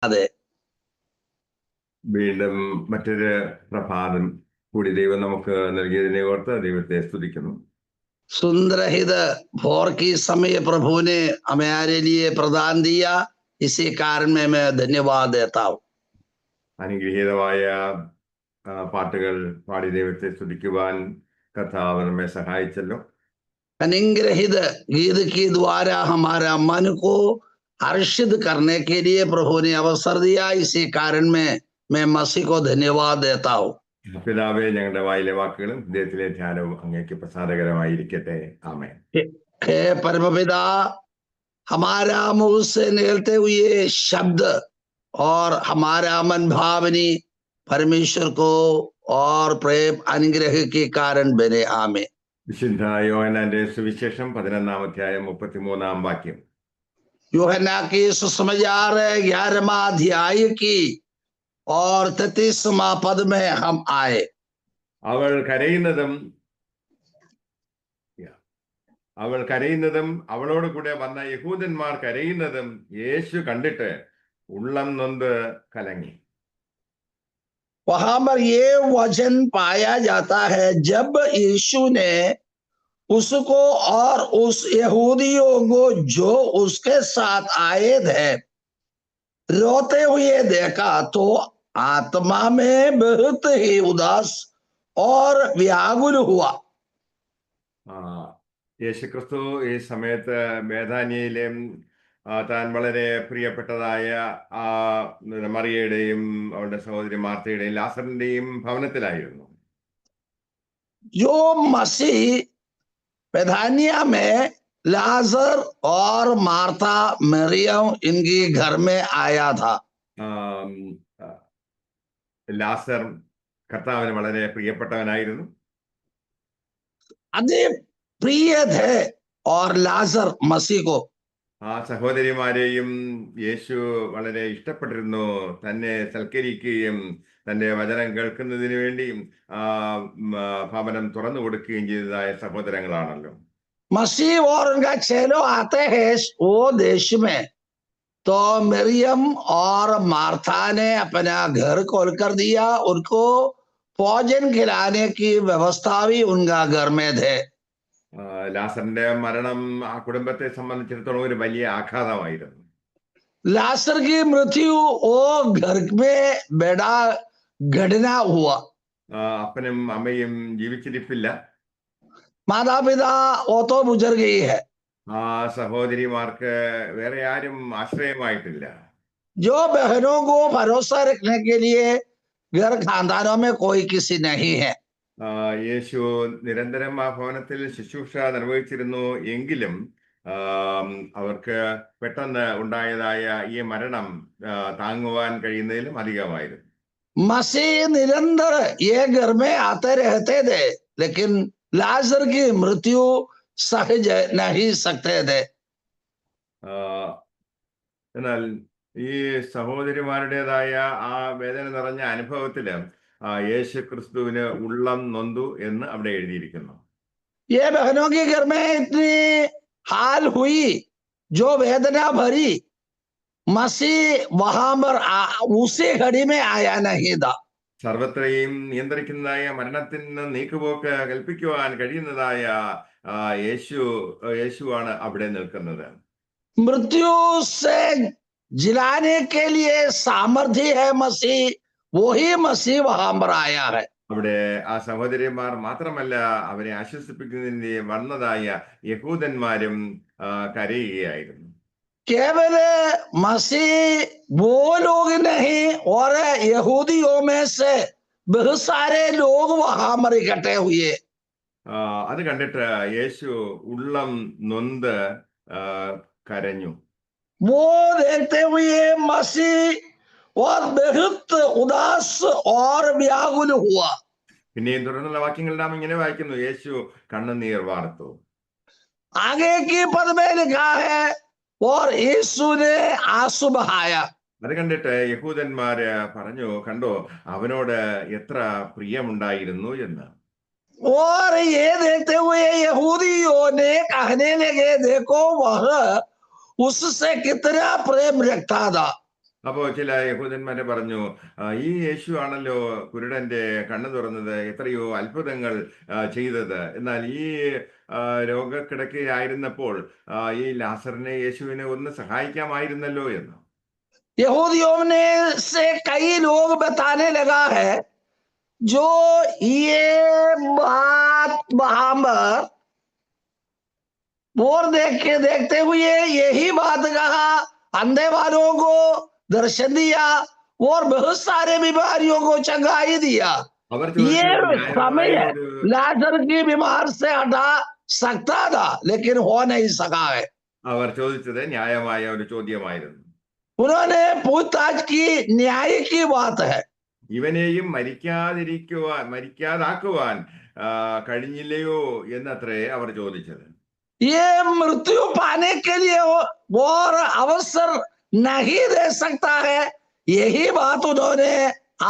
അതെ. വീണ്ടും മറ്റൊരു പ്രഭാതം കൂടി ദൈവം നമുക്ക് നൽകിയതിനെ ഓർത്ത് ദൈവത്തെ സ്തുതിക്കുന്നു. सुंदरहित भोर की समय प्रभु ने हमारे लिए प्रदान दिया, इसी कारण में मैं धन्यवाद देता हूँ. അനുഗ്രഹീതമായ പാട്ടുകൾ പാടി ദൈവത്തെ സ്തുതിക്കുവാൻ കർത്താവ് നമ്മെ സഹായിച്ചല്ലോ. अनुग्रहित गीत के द्वारा हमारा मन को हर्षित करने के लिए प्रभु ने अवसर दिया, इसी कारण में मैं मसीह को धन्यवाद देता हूँ. പിതാവേ, ഞങ്ങളുടെ വായിലെ വാക്കുകളും ഹൃദയത്തിലെ ധ്യാനവും അങ്ങേക്ക് പ്രസാദകരമായിരിക്കട്ടെ. ആമേൻ. हे परमपिता, हमारा मुंह से निकलते हुए शब्द और हमारा मन भावनी परमेश्वर को और प्रेम अनुग्रह के कारण बने. आमेन. വിശുദ്ധ യോഹന്നാന്റെ സുവിശേഷം 11-ാം അധ്യായം 33-ാം വാക്യം. യോഹന്നാ के सुसमाचार 11वां अध्याय की और 33वां पद में हम आए. അവൾ കരയുന്നതും അവളോട് കൂടെ വന്ന യഹൂദന്മാർ കരയുന്നതും യേശു കണ്ടിട്ട് ഉള്ളം നൊന്ത് കലങ്ങി. वहां पर ये वचन पाया जाता है, जब यीशु ने उसको और उस यहूदियों को जो उसके साथ आए थे रोते हुए देखा तो आत्मा में बहुत ही उदास और व्याकुल हुआ. യേശുക്രിസ്തു ഈ സമയത്ത് ബേഥാനിയയിലെ താൻ വളരെ പ്രിയപ്പെട്ടതായ മറിയയുടെയും അവളുടെ സഹോദരി മാർത്തയുടെയും ലാസറിന്റെയും ഭവനത്തിലായിരുന്നു. जो मसीह बेथानिया में लाजर और मार्था मरियम इनके घर में आया था. ലാസർ കർത്താവിന് വളരെ പ്രിയപ്പെട്ടവനായിരുന്നു. अति प्रिय थे और लाजर मसीह को. ആ സഹോദരിമാരെയും യേശു വളരെ ഇഷ്ടപ്പെട്ടിരുന്നു. തന്നെ സൽക്കരിക്കുകയും തന്റെ വചനം കേൾക്കുന്നതിന് വേണ്ടിയും ഭവനം തുറന്നു കൊടുക്കുകയും ചെയ്തതായ സഹോദരങ്ങളാണല്ലോ. मसीह और उनका चेलो आते हैं वो देश में, तो मरियम और मार्था ने अपना घर खोल कर दिया. उनको भोजन खिलाने की व्यवस्था भी उनका घर में थे. ലാസറിന്റെ മരണം ആ കുടുംബത്തെ സംബന്ധിച്ചിടത്തോളം ഒരു വലിയ ആഘാതമായിരുന്നു. लासर की मृत्यु वो घर में बड़ा घटना हुआ. അപ്പനും അമ്മയും ജീവിച്ചിരിപ്പില്ല. माता पिता वो तो गुजर गई है. ആ സഹോദരിമാർക്ക് വേറെ ആരും ആശ്രയമായിട്ടില്ല. जो बहनों को भरोसा रखने के लिए घर खानदानों में कोई किसी नहीं है. യേശു നിരന്തരം ആ ഭവനത്തിൽ ശുശ്രൂഷ നിർവഹിച്ചിരുന്നു. എങ്കിലും അവർക്ക് പെട്ടെന്ന് ഉണ്ടായതായ ഈ മരണം താങ്ങുവാൻ കഴിയുന്നതിലും അധികമായിരുന്നു. मसीह निरंतर ये घर में आते रहते थे, लेकिन लाजर की मृत्यु सहज नहीं सकते थे. എന്നാൽ ഈ സഹോദരിമാരുടേതായ ആ വേദന നിറഞ്ഞ അനുഭവത്തില് യേശു ക്രിസ്തുവിന് ഉള്ളം നൊന്തു എന്ന് അവിടെ എഴുതിയിരിക്കുന്നു. ये बहनों के घर में इतनी हाल हुई, जो वेदना भरी, मसीह वहां पर उसी घड़ी में आया नहीं था. സർവത്രയും നിയന്ത്രിക്കുന്നതായ മരണത്തിന് നീക്കുപോക്ക് കൽപ്പിക്കുവാൻ കഴിയുന്നതായ യേശുവാണ് അവിടെ നിൽക്കുന്നത്. मृत्यु से जिलाने के लिए सामर्थ्य है मसीह, वही मसीह वहां पर आया है. അവിടെ ആ സഹോദരിമാർ മാത്രമല്ല, അവരെ ആശ്വസിപ്പിക്കുന്നതിന് വന്നതായ യഹൂദന്മാരും കരയുകയായിരുന്നു. केवल मसीह वो लोग नहीं, और यहूदियों में से बहुत सारे लोग वहां पर इकट्ठे हुए. അത് കണ്ടിട്ട് യേശു ഉള്ളം നൊന്ത് കരഞ്ഞു. वो देखते हुए मसीह और बहुत उदास और व्याकुल हुआ. പിന്നെയും തുടർന്നുള്ള വാക്യങ്ങൾ നാം ഇങ്ങനെ വായിക്കുന്നു, യേശു കണ്ണുനീർ വാർത്തു. आगे की पद में लिखा है और यीशु ने आंसू बहाया. അത് കണ്ടിട്ട് യഹൂദന്മാര് പറഞ്ഞു, കണ്ടോ അവനോട് എത്ര പ്രിയമുണ്ടായിരുന്നു എന്ന്. और ये देखते हुए यहूदियों ने कहने लगे, देखो वह उससे कितना प्रेम रखता था. അപ്പോ ചില യഹൂദന്മാരെ പറഞ്ഞു, ഈ യേശു ആണല്ലോ കുരുടന്റെ കണ്ണ് തുറന്നത്, എത്രയോ അത്ഭുതങ്ങൾ ചെയ്തത്. എന്നാൽ ഈ രോഗക്കിടക്കയായിരുന്നപ്പോൾ ഈ ലാസറിനെ യേശുവിനെ ഒന്ന് സഹായിക്കാമായിരുന്നല്ലോ എന്ന്. यहूदियों ने से कई लोग बताने लगा है जो ये बात वहां पर और देखते हुए यही बात कहा, अंधे वालों को दर्शन दिया और बहुत सारे बीमारियों को चंगाई दिया। അവർ ये ചോദിച്ചത് समय ന്യായമായ ഒരു लाजर की बीमार से हटा सकता था लेकिन हो नहीं सका है। അവർ ചോദിച്ചത് ന്യായമായ ഒരു ചോദ്യമായിരുന്നു. उन्होंने पूछताछ की, न्याय की बात है। ഇവനെയും മരിക്കാതാക്കുവാൻ കഴിഞ്ഞില്ലയോ എന്നത്രേ അവർ ചോദിച്ചത്. ये मृत्यु पाने के लिए और अवसर नहीं दे सकता है, यही बात उन्होंने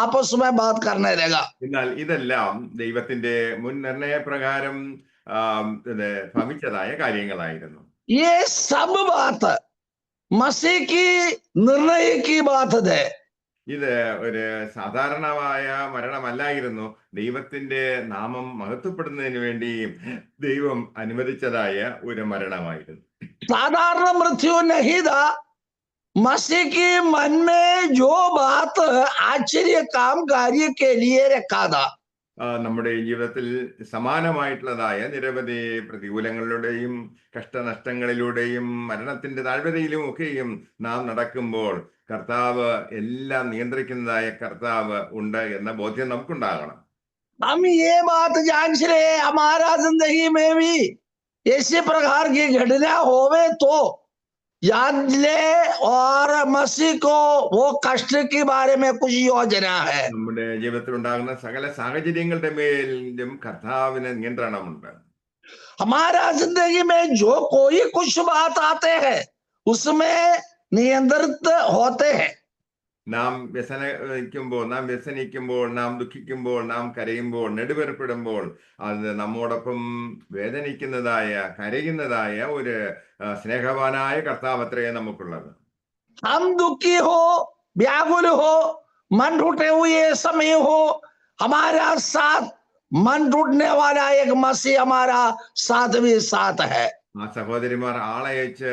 आपस में बात करने लगा। എന്നാൽ ഇതെല്ലാം ദൈവത്തിന്റെ മുൻ നിർണയപ്രകാരം ഭവിച്ചതായ കാര്യങ്ങളായിരുന്നു. ये सब बात मसीह की निर्णय की बात है। ഇത് ഒരു സാധാരണമായ മരണമല്ലായിരുന്നു, ദൈവത്തിന്റെ നാമം മഹത്വപ്പെടുന്നതിന് വേണ്ടി ദൈവം അനുവദിച്ചതായ ഒരു മരണമായിരുന്നു. साधारण मृत्यु नहीं था, मसीह के मन में जो बात आश्चर्य काम कार्य के लिए रखा था। നമ്മുടെ ജീവിതത്തിൽ സമാനമായിട്ടുള്ളതായ നിരവധി പ്രതികൂലങ്ങളിലൂടെയും കഷ്ടനഷ്ടങ്ങളിലൂടെയും മരണത്തിന്റെ താഴ്വരയിലും ഒക്കെയും നാം നടക്കുമ്പോൾ കർത്താവ് എല്ലാം നിയന്ത്രിക്കുന്നതായ കർത്താവ് ഉണ്ട് എന്ന ബോധ്യം നമുക്കുണ്ടാകണം. हम ये बात जान रहे हमारा जिंदगी में भी ऐसे प्रकार की घटना होवे तो याद ले और मसीह को वो कष्ट के बारे में कुछ योजना है। നമ്മുടെ ജീവിതത്തിൽ ഉണ്ടാകുന്ന സകല സാഹചര്യങ്ങളുടെ മേലും കർത്താവിന് നിയന്ത്രണമുണ്ട്. हमारा जिंदगी में जो कोई कुछ बात आते हैं उसमें नियंत्रित होते हैं। നാം വ്യസനിക്കുമ്പോൾ, നാം ദുഃഖിക്കുമ്പോൾ, നാം കരയുമ്പോൾ, നെടുവേർപ്പെടുമ്പോൾ അത് നമ്മോടൊപ്പം വേദനിക്കുന്നതായ കരയുന്നതായ ഒരു സ്നേഹവാനായ കർത്താവത്രേ നമുക്കുള്ളത്. हम दुखी हो, व्याकुल हो, मन टूटे हुए समय हो, हमारा साथ मन टूटने वाला एक मसीह हमारा साथ भी साथ है। ആ സഹോദരിമാർ ആളയച്ച്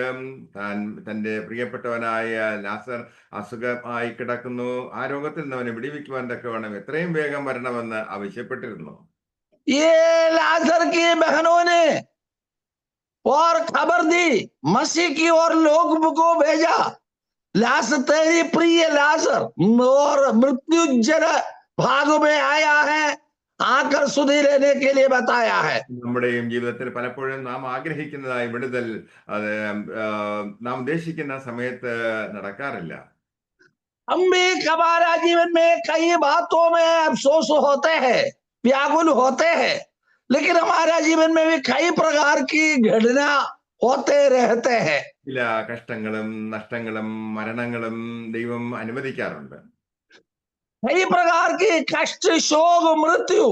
തന്റെ പ്രിയപ്പെട്ടവനായ ലാസർ അസുഖമായി കിടക്കുന്നു, ആ രോഗത്തിൽ നിന്ന് അവനെ വിടിവിക്കുവാൻ തക്കവണ്ണം എത്രയും വേഗം വരണമെന്ന് ആവശ്യപ്പെട്ടിരുന്നു. ये लाजर की बहनों ने और खबर दी मसीह की और लोग को भेजा, लाश तेरी प्रिय लाजर और मृत्युजन भाग में आया है, आकर सुधि लेने के लिए बताया है। നമ്മുടെയും ജീവിതത്തിൽ പലപ്പോഴും നാം ആഗ്രഹിക്കുന്നതായ വിടുതൽ അത് നാം ഉദ്ദേശിക്കുന്ന സമയത്ത് നടക്കാറില്ല. हम भी हमारा जीवन में कई बातों में अफसोस होते हैं, व्याकुल होते हैं, लेकिन हमारा जीवन में भी कई प्रकार की घटना होते रहते हैं। ചില കഷ്ടങ്ങളും നഷ്ടങ്ങളും മരണങ്ങളും ദൈവം അനുവദിക്കാറുണ്ട്. कई प्रकार की कष्ट, शोक, मृत्यु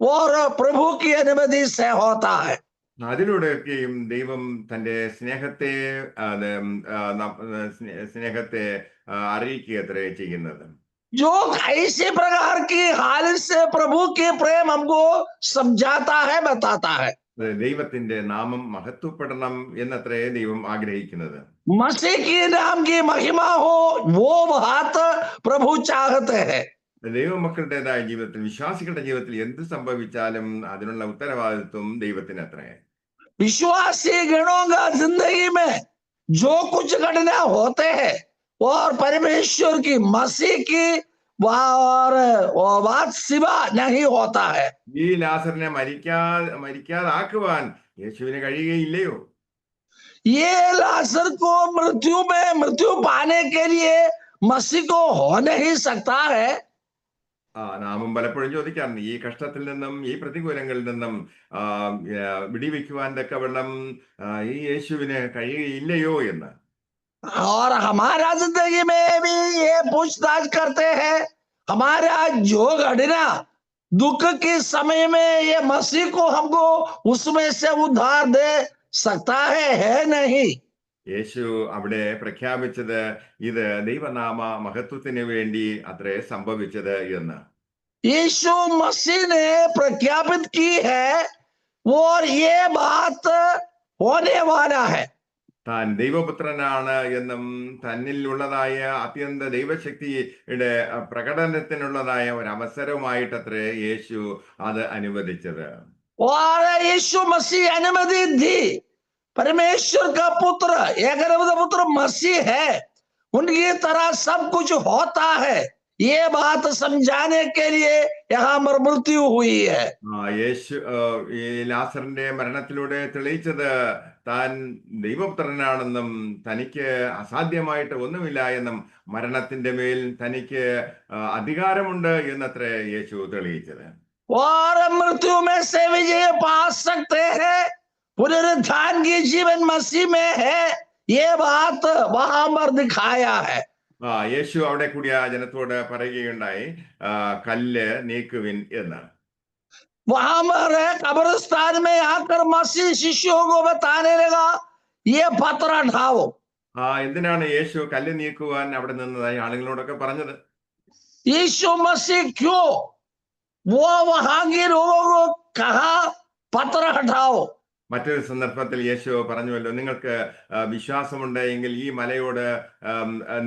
और प्रभु की अनुमति से होता है। അതിലൂടെയൊക്കെയും ദൈവം തന്റെ സ്നേഹത്തെ അറിയിക്കുകയത്രേ ചെയ്യുന്നത്. जो ऐसे प्रकार की हाल से प्रभु के प्रेम हमको समझाता है, बताता है। ദൈവത്തിന്റെ നാമം മഹത്വപ്പെടണം എന്നത്രേ ദൈവം ആഗ്രഹിക്കുന്നത്. मसीह की नाम की महिमा हो वो बात प्रभु चाहते हैं। ദൈവമക്കളുടേതായ ജീവിതത്തിൽ, വിശ്വാസികളുടെ ജീവിതത്തിൽ എന്ത് സംഭവിച്ചാലും അതിനുള്ള ഉത്തരവാദിത്വം ദൈവത്തിന് അത്രേ. विश्वासी गणों का जिंदगी में जो कुछ घटना होते हैं और परमेश्वर की मसीह की बात सिवा नहीं होता है। ഈ ലാസറിനെ മരിക്കാതാക്കുവാൻ യേശുവിന് കഴിയുകയില്ലയോ? ये लाजर को मृत्यु में मृत्यु पाने के लिए मसीह को हो नहीं सकता है। നാമും പലപ്പോഴും ചോദിക്കാറുണ്ട്, ഈ കഷ്ടത്തിൽ നിന്നും ഈ പ്രതികൂലങ്ങളിൽ നിന്നും വിടിവെക്കുവാൻ തക്കവണ്ണം ഈ യേശുവിന് കഴിയുകയില്ലയോ എന്ന്. और हमारा जिंदगी में भी ये पूछताछ करते हैं, हमारा जो घटना दुख के समय में ये मसीह को हमको उसमें से उद्धार दे सकता है नहीं? യേശു അവിടെ പ്രഖ്യാപിച്ചത് ഇത് ദൈവനാമ മഹത്വത്തിന് വേണ്ടി അത്രേ സംഭവിച്ചത് എന്ന്. यीशु मसीह ने प्रख्यापित की है और ये बात होने वाला है. താൻ ദൈവപുത്രനാണ് എന്നും തന്നിൽ ഉള്ളതായ അത്യന്ത ദൈവശക്തിയുടെ പ്രകടനത്തിനുള്ളതായ ഒരു അവസരമായിട്ടത്രേ യേശു അത് അനുവദിച്ചത്. और यीशु मसीह अनुमति दी. परमेश्वर का पुत्र एकलव्य पुत्र मसीह है, उनकी तरह सब कुछ होता है, ये बात समझाने के लिए यहाँ पर मृत्यु हुई है. യേശു ഈ ലാസറിന്റെ മരണത്തിലൂടെ തെളിയിച്ചത് താൻ ദൈവപുത്രനാണെന്നും തനിക്ക് അസാധ്യമായിട്ട് ഒന്നുമില്ല എന്നും മരണത്തിന്റെ മേൽ തനിക്ക് അധികാരമുണ്ട് എന്നത്രേ യേശു തെളിയിച്ചത്. और मृत्यु में से विजय पा सकते हैं, पुनरुत्थान की जीवन मसीह में है, ये बात वहां पर दिखाया है. യേശു അവിടെ കൂടി ആ ജനത്തോട് പറയുകയുണ്ടായി, കല്ല് നീക്കുവിൻ എന്ന്. वहां पर कब्रिस्तान में आकर मसीह शिष्यों को बताने लगा, ये पत्थर हटाओ. എന്തിനാണ് യേശു കല്ല് നീക്കുവാൻ അവിടെ നിന്നതായി ആളുകളോടൊക്കെ പറഞ്ഞത്? यीशु मसीह क्यों वो वहां के लोगों को कहा पत्थर हटाओ? മറ്റൊരു സന്ദർഭത്തിൽ യേശു പറഞ്ഞുവല്ലോ, നിങ്ങൾക്ക് വിശ്വാസമുണ്ട് എങ്കിൽ ഈ മലയോട്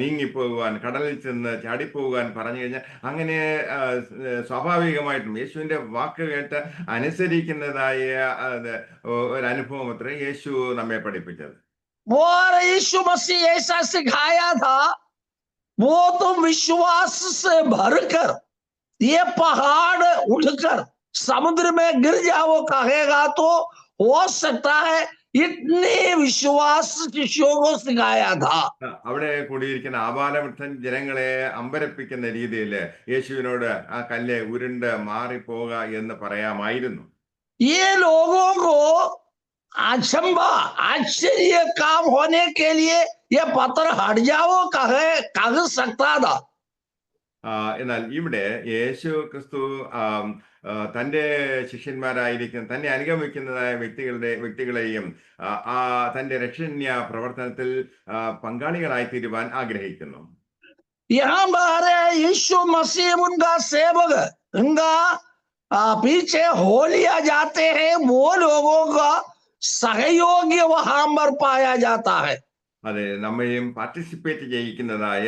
നീങ്ങിപ്പോകുവാൻ, കടലിൽ ചെന്ന് ചാടിപ്പോകുവാൻ പറഞ്ഞു കഴിഞ്ഞാൽ അങ്ങനെ സ്വാഭാവികമായിട്ടും യേശുവിന്റെ വാക്ക് കേട്ട് അനുസരിക്കുന്നതായ ഒരു അനുഭവം അത്രേ യേശു നമ്മെ പഠിപ്പിച്ചത്. और यीशु मसीह ऐसा सिखाया था, वो तुम विश्वास से भरकर ये पहाड़ उठकर समुद्र में गिर जाओ कहेगा तो हो सकता है. इतनी विश्वास शिष्यों को सिखाया था. അവിടെ കൂടിയിരിക്കുന്ന ആബാലവൃദ്ധൻ ജനങ്ങളെ അമ്പരപ്പിക്കുന്ന രീതിയിൽ യേശുവിനോട് ആ കല്ല് ഉരുണ്ട് മാറിപ്പോക എന്ന് പറയാമായിരുന്നു. ये लोगों को अचंबा आश्चर्य काम होने के लिए ये पत्थर हट जाओ कह सकता था. എന്നാൽ ഇവിടെ യേശു ക്രിസ്തു തൻ്റെ ശിഷ്യന്മാരായിരിക്കും തന്നെ അനുഗമിക്കുന്നതായ വ്യക്തികളെയും തൻ്റെ രക്ഷണ്യ പ്രവർത്തനത്തിൽ പങ്കാളികളായി തീരുവാൻ ആഗ്രഹിക്കുന്നു. यहाँ पर यीशु मसीह उनका सेवक, उनका पीछे हो लिया जाते हैं, वो लोगों का सहयोगी वहां पर पाया जाता है. അതെ, നമ്മയും പാർട്ടിസിപ്പേറ്റ് ചെയ്യിക്കുന്നതായ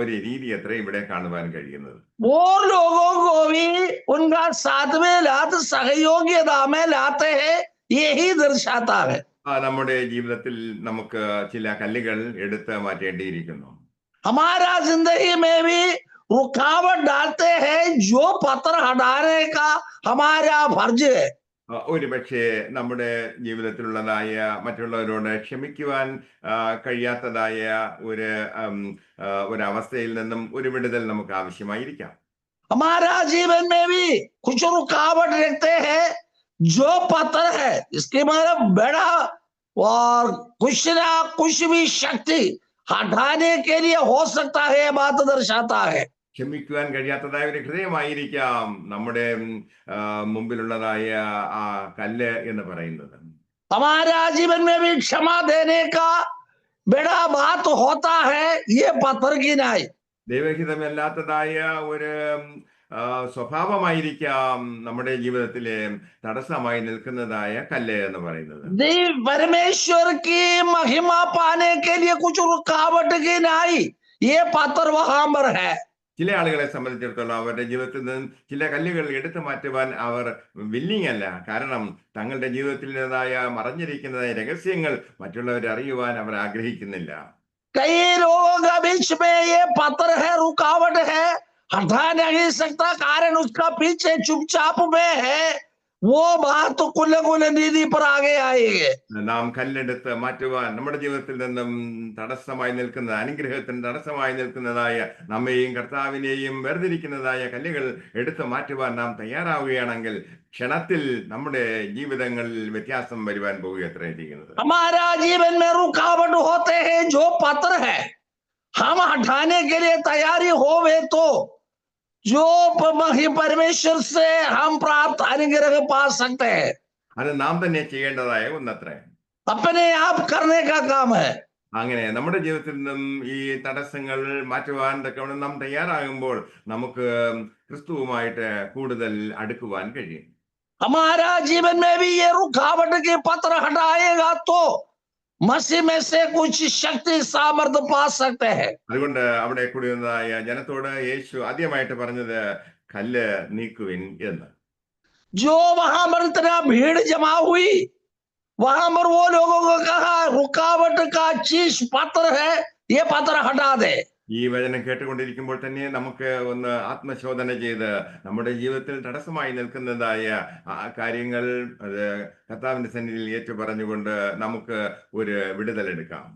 ഒരു രീതി അത്ര ഇവിടെ കാണുവാൻ കഴിയുന്നത്. वो लोगों को भी उनका साथ में लात सहयोगिता में लाते हैं, यही दर्शाता है. നമ്മുടെ ജീവിതത്തിൽ നമുക്ക് ചില കല്ലുകൾ എടുത്ത് മാറ്റേണ്ടിയിരിക്കുന്നു. हमारा जिंदगी में भी रुकावट डालते हैं, जो पत्थर हटाने का हमारा फर्ज है. ഒരു പക്ഷേ നമ്മുടെ ജീവിതത്തിലുള്ളതായ മറ്റുള്ളവരോട് ക്ഷമിക്കുവാൻ കഴിയാത്തതായ ഒരു അവസ്ഥയിൽ നിന്നും ഒരു വിടുതൽ നമുക്ക് ആവശ്യമായിരിക്കാം. हमारा जीवन में भी कुछ रुकावट रखते हैं, जो पत्थर है इसके मतलब बड़ा और कुछ ना कुछ भी शक्ति हटाने के लिए हो सकता है, बात दर्शाता है. ക്ഷമിക്കുവാൻ കഴിയാത്തതായ ഒരു ഹൃദയമായിരിക്കാം നമ്മുടെ മുമ്പിലുള്ളതായ ആ കല്ല് എന്ന് പറയുന്നത്. हमारा जीवन में भी क्षमा देने का बड़ा बात होता है, ये पत्थर की नहीं. ദൈവഹിതമല്ലാത്തതായ ഒരു സ്വഭാവമായിരിക്കാം നമ്മുടെ ജീവിതത്തിലെ തടസ്സമായി നിൽക്കുന്നതായ കല്ല് എന്ന് പറയുന്നത്. देव परमेश्वर की महिमा पाने के लिए कुछ रुकावट की नहीं, ये पत्थर वहां पर है. ചില ആളുകളെ സംബന്ധിച്ചിടത്തോളം അവരുടെ ജീവിതത്തിൽ നിന്ന് ചില കല്ലുകൾ എടുത്തു മാറ്റുവാൻ അവർ വില്ലിങ് അല്ല. കാരണം തങ്ങളുടെ ജീവിതത്തിൻ്റെതായ മറഞ്ഞിരിക്കുന്നതായ രഹസ്യങ്ങൾ മറ്റുള്ളവരെ അറിയുവാൻ അവർ ആഗ്രഹിക്കുന്നില്ല. कई लोगों के बीच में ये पत्थर है, रुकावट है, हटा नहीं सकता, कारण उसका पीछे चुपचाप में है. वो बात तो कुल नीति पर आगे आएगी. നാം കല്ലെടുത്ത് മാറ്റുവാൻ നമ്മുടെ ജീവിതത്തിൽ നിന്നും തടസ്സമായി നിൽക്കുന്ന അനുഗ്രഹത്തിന് തടസ്സമായി നിൽക്കുന്നതായ നമ്മെയും കർത്താവിനെയും വേർതിരിക്കുന്നതായ കല്ലുകൾ എടുത്തു മാറ്റുവാൻ നാം തയ്യാറാവുകയാണെങ്കിൽ ക്ഷണത്തിൽ നമ്മുടെ ജീവിതങ്ങളിൽ വ്യത്യാസം വരുവാൻ പോവുകയത്രേ ചെയ്യുന്നത്. हमारा जीवन में रुकावट होते हैं, जो पत्थर है, हम हटाने के लिए तैयारी होवे तो जो परमेश्वर से हम प्राप्त अनुग्रह पा सकते हैं. അത് നാം തന്നെ ചെയ്യേണ്ടതായ ഒന്നത്രേ. अपने आप करने का काम है। അങ്ങനെ നമ്മുടെ ജീവിതത്തിൽ നിന്നും ഈ തടസ്സങ്ങൾ മാറ്റുവാൻ തക്കവണ്ണം നാം തയ്യാറാകുമ്പോൾ നമുക്ക് ക്രിസ്തുവുമായിട്ട് കൂടുതൽ അടുക്കുവാൻ കഴിയും. हमारा जीवन में भी ये रुकावट के पत्र हटाएगा तो मसीह में से कुछ शक्ति सामर्थ्य पा सकते हैं। അതുകൊണ്ട് അവിടെ കൂടിയതായ ജനത്തോട് യേശു ആദ്യമായിട്ട് പറഞ്ഞത് കല്ല് നീക്കുവിൻ എന്ന്. जो वहां पर इतना भीड़ जमा हुई, वहां पर वो लोगों को कहा रुकावट का चीज पत्र है, ये पत्र हटा दे। ഈ വചനം കേട്ടുകൊണ്ടിരിക്കുമ്പോൾ തന്നെ നമുക്ക് ഒന്ന് ആത്മശോധന ചെയ്ത് നമ്മുടെ ജീവിതത്തിൽ തടസ്സമായി നിൽക്കുന്നതായ കാര്യങ്ങൾ അത് കർത്താവിന്റെ സന്നിധിയിൽ ഏറ്റു പറഞ്ഞുകൊണ്ട് നമുക്ക് ഒരു വിടുതലെടുക്കാം.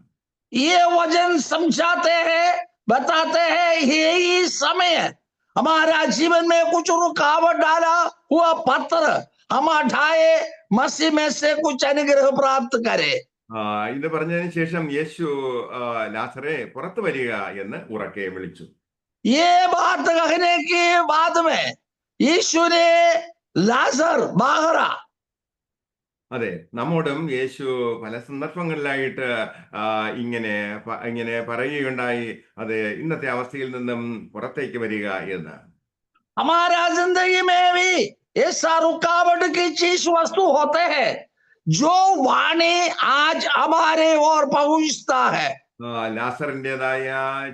ये वचन समझाते हैं, बताते हैं यही समय हमारा जीवन में कुछ रुकावट डाला हुआ पत्र हम हटाए, मसीह में से कुछ अनुग्रह प्राप्त करे. ഇത് പറഞ്ഞതിന് ശേഷം യേശു ലാസറെ പുറത്തു വരിക എന്ന് ഉറക്കെ വിളിച്ചു. ये बात कहने के बाद में यीशु ने लाजर बाहरा. അതെ, നമ്മോടും യേശു പല സന്ദർഭങ്ങളിലായിട്ട് ഇങ്ങനെ പറയുകയുണ്ടായി, അത് ഇന്നത്തെ അവസ്ഥയിൽ നിന്നും പുറത്തേക്ക് വരിക എന്ന്. हमारा जिंदगी में भी ऐसा रुकावट की चीज वस्तु होते हैं जो वाणी आज हमारे ओर पहुंचता है. ലാസറിൻ്റെതായ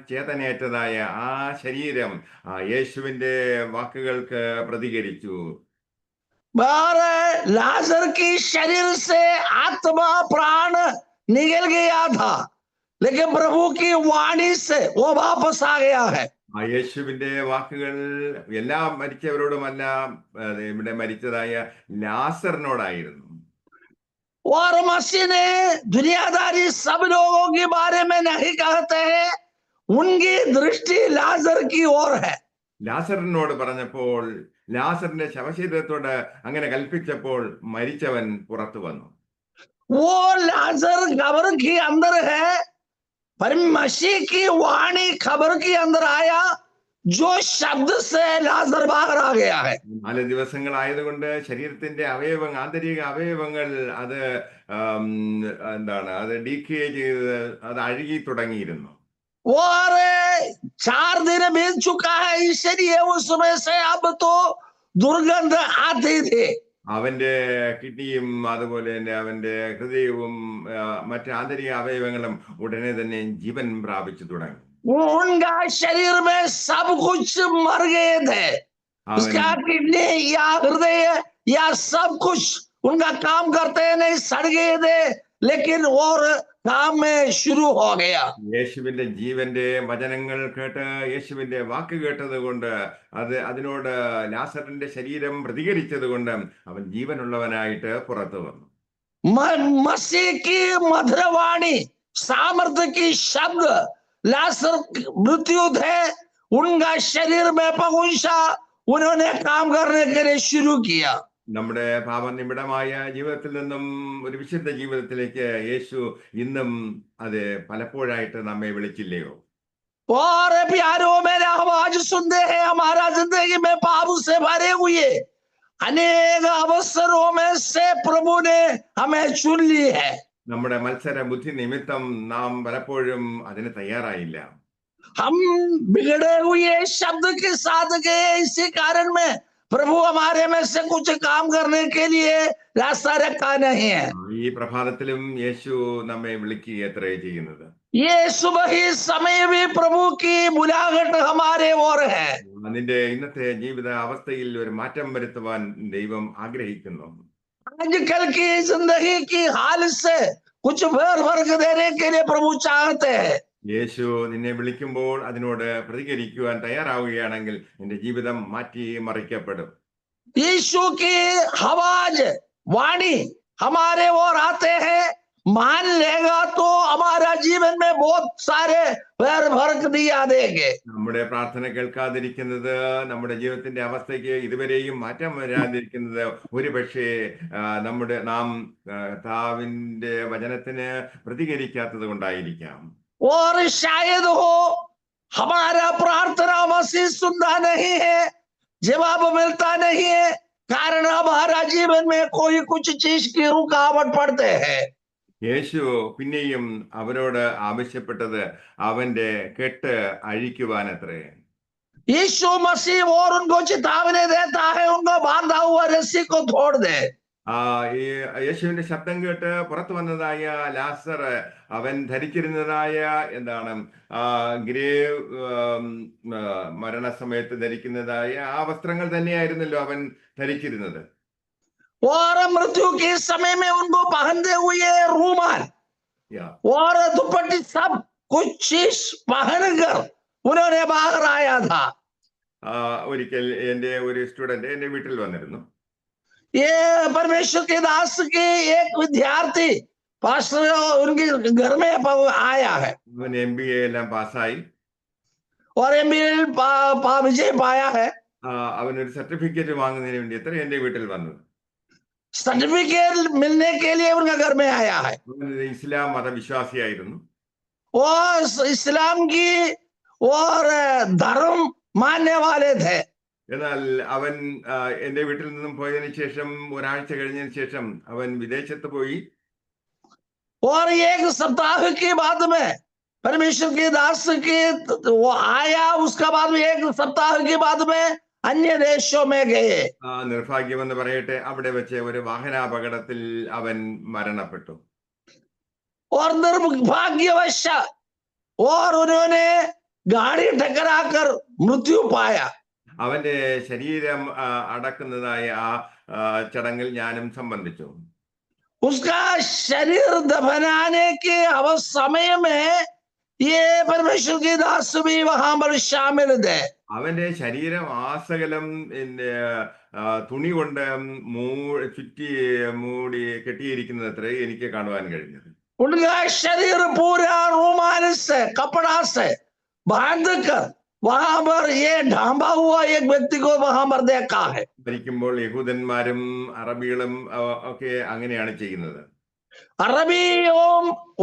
ചേതനയേറ്റതായ ആ ശരീരം യേശുവിന്റെ വാക്കുകൾക്ക് പ്രതികരിച്ചു. लाजर की शरीर से आत्मा प्राण निकल गया था, लेकिन प्रभु की वाणी से वो वापस आ गया है. യേശുവിന്റെ വാക്കുകൾ എല്ലാ മരിച്ചവരോടുമല്ല, ഇവിടെ മരിച്ചതായ ലാസറിനോടായിരുന്നു. और मसीह ने दुनियादारी सब लोगों के बारे में नहीं कहते हैं, उनकी दृष्टि लाजर की ओर है. ലാസറിനോട് പറഞ്ഞപ്പോൾ, ലാസറിന്റെ ശവശരീരത്തോട് അങ്ങനെ കൽപ്പിച്ചപ്പോൾ മരിച്ചവൻ പുറത്തു വന്നു. वो लाजर खबर के अंदर है, पर मसीह की वाणी खबर के अंदर आया, जो शब्द से लाजर बाहर आ गया है. 4 ദിവസങ്ങളായതുകൊണ്ട് ശരീരത്തിന്റെ അവയവങ്ങൾ, ആന്തരിക അവയവങ്ങൾ അത് എന്താണ്, അത് ഡീക്കേ ചെയ്ത് അത് അഴുകി തുടങ്ങിയിരുന്നു. और 4 दिन बीत चुका है, इसलिए उसमें से अब तो दुर्गंध आती थी. അവന്റെ കിഡ്നിയും അതുപോലെ തന്നെ അവന്റെ ഹൃദയവും മറ്റ് ആന്തരിക അവയവങ്ങളും ഉടനെ തന്നെ ജീവൻ പ്രാപിച്ചു തുടങ്ങി. उनका शरीर में सब कुछ मर गए थे. उसका किडनी या हृदय या सब कुछ उनका काम करते नहीं, सड़ गए थे, लेकिन और काम में शुरू हो गया. യേശുവിന്റെ ജീവന്റെ വചനങ്ങൾ കേട്ട്, യേശുവിന്റെ വാക്ക് കേട്ടത് കൊണ്ട്, അതിനോട് ലാസറിന്റെ ശരീരം പ്രതികരിച്ചത് കൊണ്ട് അവൻ ജീവനുള്ളവനായിട്ട് പുറത്തു വന്നു. मसीह की मधुर वाणी, सामर्थ्य की शब्द लासर मृत्यु थे, उनका शरीर में पहुंचा, उन्होंने काम करने के लिए शुरू किया. നമ്മുടെ പാപനിബിഡമായ ജീവിതത്തിൽ നിന്നും ഒരു വിശുദ്ധ ജീവിതത്തിലേക്ക് യേശു ഇന്നും അത് പലപ്പോഴായിട്ട് നമ്മെ വിളിച്ചില്ലയോ? और प्यारों, मेरे आवाज सुनते हैं, हमारा जिंदगी में पाप से भरे हुए अनेक अवसरों में से प्रभु ने हमें चुन ली है. നമ്മുടെ മത്സര ബുദ്ധി നിമിത്തം നാം പലപ്പോഴും അതിന് തയ്യാറായില്ല. हम बिगड़े हुए शब्द के साथ गए, इसी कारण में प्रभु हमारे में से कुछ काम करने के लिए रास्ता रखा नहीं है. ഈ പ്രഭാതത്തിലും യേശു നമ്മെ വിളിക്കുകയത്രേ ചെയ്യുന്നത്. ये सुबह ही समय भी प्रभु की मुलाकात हमारे ओर है. നിന്റെ ഇന്നത്തെ ജീവിത അവസ്ഥയിൽ ഒരു മാറ്റം വരുത്തുവാൻ ദൈവം ആഗ്രഹിക്കുന്നു. आजकल की जिंदगी की हाल से कुछ फर्क देने के लिए प्रभु चाहते हैं. യേശു നിന്നെ വിളിക്കുമ്പോൾ അതിനോട് പ്രതികരിക്കുവാൻ തയ്യാറാവുകയാണെങ്കിൽ നിന്റെ ജീവിതം മാറ്റി മറിക്കപ്പെടും. यीशु की आवाज वाणी हमारे ओर आते हैं, मान लेगा तो हमारा जीवन में बहुत सारे फर्क दिया देंगे. നമ്മുടെ പ്രാർത്ഥന കേൾക്കാതിരിക്കുന്നത്, നമ്മുടെ ജീവിതത്തിന്റെ അവസ്ഥയ്ക്ക് ഇതുവരെയും മാറ്റം വരാതിരിക്കുന്നത് ഒരുപക്ഷെ നാം കർത്താവിന്റെ വചനത്തിന് പ്രതികരിക്കാത്തത് കൊണ്ടായിരിക്കാം. और शायद हो हमारा प्रार्थना मसीह सुनता नहीं है, जवाब मिलता नहीं है, कारण हमारा जीवन में कोई कुछ चीज की रुकावट पड़ते हैं. യേശു പിന്നെയും അവരോട് ആവശ്യപ്പെട്ടത് അവന്റെ കെട്ട് അഴിക്കുവാനത്രേ. यीशु मसीह और उनको चेतावनी देता है, उनको बांधा हुआ रस्सी को तोड़ दे. ഈ യേശുവിന്റെ ശബ്ദം കേട്ട് പുറത്തു വന്നതായ ലാസർ അവൻ ധരിച്ചിരുന്നതായ എന്താണ് ഗ്രേവ് മരണസമയത്ത് ധരിക്കുന്നതായ ആ വസ്ത്രങ്ങൾ തന്നെയായിരുന്നല്ലോ അവൻ ധരിച്ചിരുന്നത്. और मृत्यु के समय में उनको पहनते हुए रूमाल और दुपट्टी सब कुछ चीज पहनकर उन्होंने बाहर आया था. ഒരിക്കൽ എന്റെ ഒരു സ്റ്റുഡന്റ് എന്റെ വീട്ടിൽ വന്നിരുന്നു. ये परमेश्वर के दास के एक विद्यार्थी पास्टर उनके घर में आया है അവൻ MBA എല്ലാം പാസ്സായി. और MBA विजय पाया है. അവനൊരു സർട്ടിഫിക്കറ്റ് വാങ്ങുന്നതിന് വേണ്ടി എത്ര എന്റെ വീട്ടിൽ വന്നു. सर्टिफिकेट मिलने के लिए उनका घर में आया है. ഇസ്ലാം മതവിശ്വാസിയായിരുന്നു. और इस्लाम की और धर्म मानने वाले थे. എന്നാൽ അവൻ എന്റെ വീട്ടിൽ നിന്നും പോയതിനു ശേഷം ഒരാഴ്ച കഴിഞ്ഞതിന് ശേഷം അവൻ വിദേശത്ത് പോയി. और एक सप्ताह के बाद में परमेश्वर के दास के वो आया, उसका बाद में एक सप्ताह के बाद में अन्य देशों में गए. നിർഭാഗ്യമെന്ന് പറയട്ടെ, അവിടെ വെച്ച് ഒരു വാഹനാപകടത്തിൽ അവൻ മരണപ്പെട്ടു. और दुर्भाग्यवश और उन्होंने गाड़ी टकराकर मृत्यु पाया. അവന്റെ ശരീരം അടക്കുന്നതായ ആ ചടങ്ങിൽ ഞാനും സംബന്ധിച്ചു. उसका शरीर दफनाने के समय में ये परमेश्वर के दास भी वहां पर शामिल थे. അവന്റെ ശരീരം ആസകലം തുണി കൊണ്ട് ചുറ്റി മൂടി കെട്ടിയിരിക്കുന്നത് അത്രേ എനിക്ക് കാണുവാൻ കഴിഞ്ഞത്. उनका शरीर पूरा रूमाल से कपड़ा से बांधकर वहां पर ये ढांबा हुआ एक व्यक्ति को वहां पर देखा है. മരിക്കുമ്പോൾ യഹൂദന്മാരും അറബികളും ഒക്കെ അങ്ങനെയാണ് ചെയ്യുന്നത്. अरबियों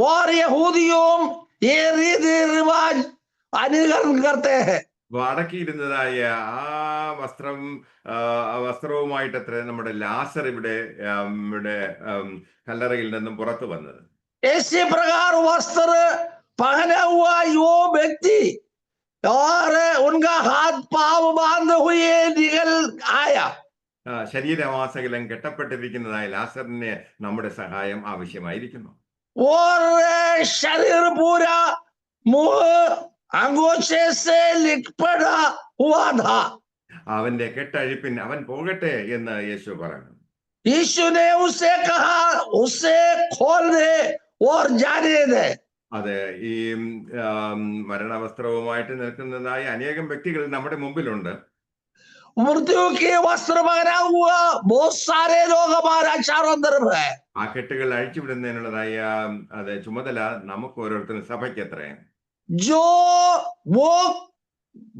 और यहूदियों ये रीति रिवाज अनुकरण करते हैं. അടക്കിയിരുന്നതായ ആ വസ്ത്രവുമായിട്ടത്ര നമ്മുടെ ലാസർ ഇവിടെ കല്ലറയിൽ നിന്നും പുറത്തു വന്നത്. इसी प्रकार वस्त्र पहना हुआ यो व्यक्ति और उनका हाथ पाव बांधे हुए निकल आया. ശരീരമാസകലം കെട്ടപ്പെട്ടിരിക്കുന്നതായ ലാസറിന് നമ്മുടെ സഹായം ആവശ്യമായിരിക്കുന്നു. और शरीर पूरा मुंह अंगोछे से लिपटा हुआ था. അവന്റെ കെട്ടഴിപ്പിൻ അവൻ പോകട്ടെ എന്ന് യേശു പറഞ്ഞു. यीशु ने उससे कहा, उसे खोल दे और जाने दे. അതെ, ഈ മരണവസ്ത്രവുമായിട്ട് നിൽക്കുന്നതായ അനേകം വ്യക്തികൾ നമ്മുടെ മുമ്പിലുണ്ട്. मृत्यु के वस्त्र पहना हुआ बहुत सारे लोग हमारा चारों तरफ है. ആ കെട്ടുകൾ അഴിച്ചുവിടുന്നതിനുള്ളതായ ചുമതല നമുക്ക് ഓരോരുത്തരും സഭയ്ക്ക് എത്രേ. जो वो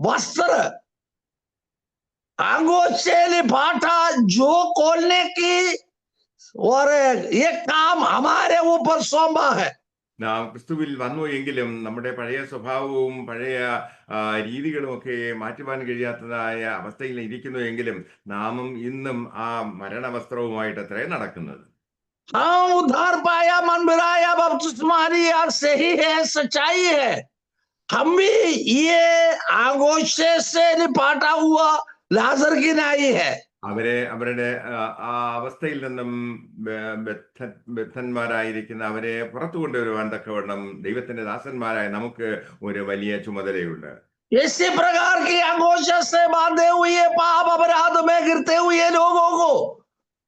वस्त्र अंगोछे लिपाटा जो खोलने की और ये काम हमारे ऊपर सौंपा है. നാം ക്രിസ്തുവിൽ വന്നു എങ്കിലും നമ്മുടെ പഴയ സ്വഭാവവും പഴയ രീതികളും ഒക്കെ മാറ്റുവാൻ കഴിയാത്തതായ അവസ്ഥയിൽ ഇരിക്കുന്നു എങ്കിലും നാമും ഇന്നും ആ മരണവസ്ത്രവുമായിട്ട് അത്രേ നടക്കുന്നത്. हाँ, उद्धार पाया, मन मिलाया, बपतिस्मा लिया, सही है, सच्चाई है. हम भी ये आगोशे से लिपाटा हुआ लाजर की नाई है. അവരുടെ ആ അവസ്ഥയിൽ നിന്നും ബദ്ധന്മാരായിരിക്കുന്ന അവരെ പുറത്തു കൊണ്ടുവരുവാൻ തക്കവണ്ണം ദൈവത്തിന്റെ ദാസന്മാരായ നമുക്ക് ഒരു വലിയ ചുമതലയുണ്ട്. इसी प्रकार की आगोशे से बांधे हुए पाप अपराध में गिरते हुए लोगों को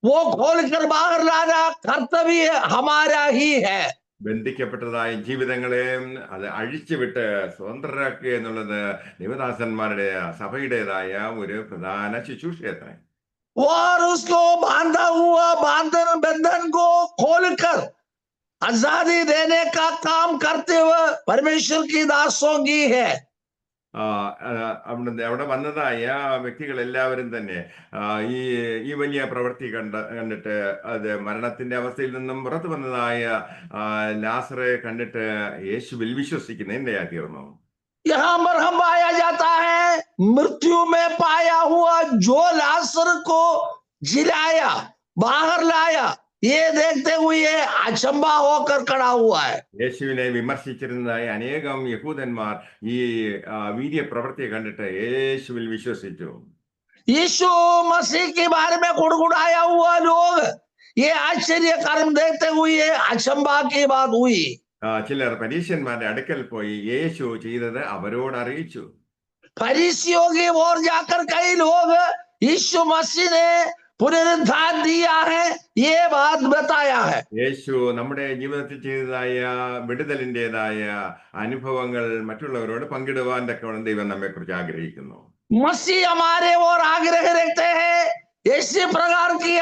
वो खोलकर बाहर लाना कर्तव्य हमारा ही है. ബന്ധിക്കപ്പെട്ടതായ ജീവിതങ്ങളെ അത് അഴിച്ചുവിട്ട് സ്വതന്ത്രരാക്കുക എന്നുള്ളത് ദൈവദാസന്മാരുടെ സഭയുടേതായ ഒരു പ്രധാന ശുശ്രൂഷയത്രേ. और उसको बांधा हुआ बंधन को खोलकर आजादी देने का काम करते हुए परमेश्वर की दासों की है. അവിടെ വന്നതായ വ്യക്തികൾ എല്ലാവരും തന്നെ ഈ വലിയ പ്രവൃത്തി കണ്ടിട്ട് അത് മരണത്തിന്റെ അവസ്ഥയിൽ നിന്നും പുറത്തു വന്നതായ ലാസറെ കണ്ടിട്ട് യേശുവിൽ വിശ്വസിക്കുന്നതിന്റെ തീർന്നു. यहाँ पर हम पाया जाता है मृत्यु में पाया हुआ जो लासर को जिलाया, बाहर लाया, ये देखते हुए अचंभा होकर खड़ा हुआ है। യേശുവിനെ വിമർശിച്ചിരുന്നതായ അനേകം യഹൂദന്മാർ ഈ വീര്യപ്രവൃത്തിയെ കണ്ടിട്ട് യേശുവിൽ വിശ്വസിച്ചു. यीशु मसीह के बारे में गुड़गुड़ाया हुआ लोग ये आश्चर्य कर्म देखते हुए अचंभा की बात हुई। ചിലർ പരീശന്മാരുടെ അടുക്കൽ പോയി യേശു ചെയ്തത് അവരോട് അറിയിച്ചു. फरीसियों की ओर जाकर कई लोग यीशु मसीह ने पुनरुत्थान दिया है ये बात बताया है। യേശു നമ്മുടെ ജീവിതത്തിൽ ചെയ്തതായ വിടുതലിൻ്റെതായ അനുഭവങ്ങൾ മറ്റുള്ളവരോട് പങ്കിടുവാൻ തക്കവണ്ണം ദൈവം നമ്മെ കുറിച്ച് ആഗ്രഹിക്കുന്നു. मसीह हमारे और आग्रह रखते हैं इसी प्रकार की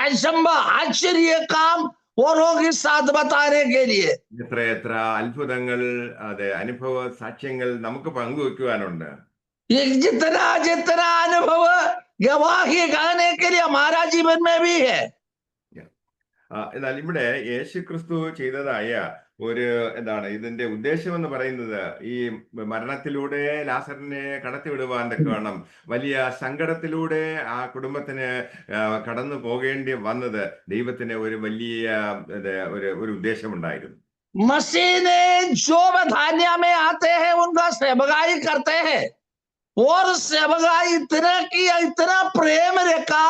अचंभा आश्चर्य काम औरों के साथ बताने के लिए। എത്ര അത്ഭുതങ്ങൾ അതെ അനുഭവ സാക്ഷ്യങ്ങൾ നമുക്ക് പങ്കുവെക്കുവാനുണ്ട്. ये जितना जितना अनुभव गवाही गाने के लिए हमारा जीवन में भी है। എന്നാൽ ഇവിടെ യേശു ക്രിസ്തു ചെയ്തതായ ഒരു എന്താണ് ഇതിന്റെ ഉദ്ദേശം എന്ന് പറയുന്നത് ഈ മരണത്തിലൂടെ ലാസറിനെ കടത്തിവിടുവാൻ തക്കവണ്ണം വലിയ സങ്കടത്തിലൂടെ ആ കുടുംബത്തിന് കടന്നു പോകേണ്ടി വന്നത് ദൈവത്തിന് ഒരു വലിയ ഒരു ഉദ്ദേശമുണ്ടായിരുന്നു. मसीह ने जो बधानिया में आते हैं उनका सेवकाई करते हैं और सेवकाई इतना किया, इतना प्रेम रखा,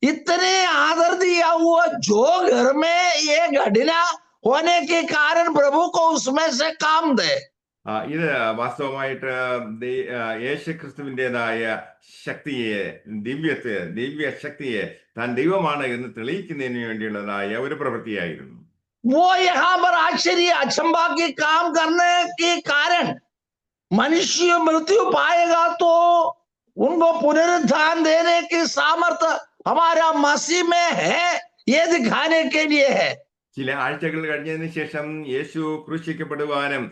इतने आदर दिया हुआ जो घर में ये घटना होने के कारण प्रभु को उसमें से काम दे। ഇത് വാസ്തവമായിട്ട് യേശു ക്രിസ്തുവിൻ്റെതായ ശക്തിയെ ദിവ്യ ശക്തിയെ താൻ ദൈവമാണ് എന്ന് തെളിയിക്കുന്നതിന് വേണ്ടിയുള്ളതായ ഒരു പ്രവൃത്തിയായിരുന്നു. वो यहाँ पर आश्चर्य अचंभा के काम करने के कारण मनुष्य मृत्यु पाएगा तो उनको पुनरुत्थान देने की सामर्थ्य हमारा मसीह में है ये दिखाने के लिए है। ചില ആഴ്ചകൾ കഴിഞ്ഞതിന് ശേഷം യേശു ക്രൂശിക്കപ്പെടുവാനും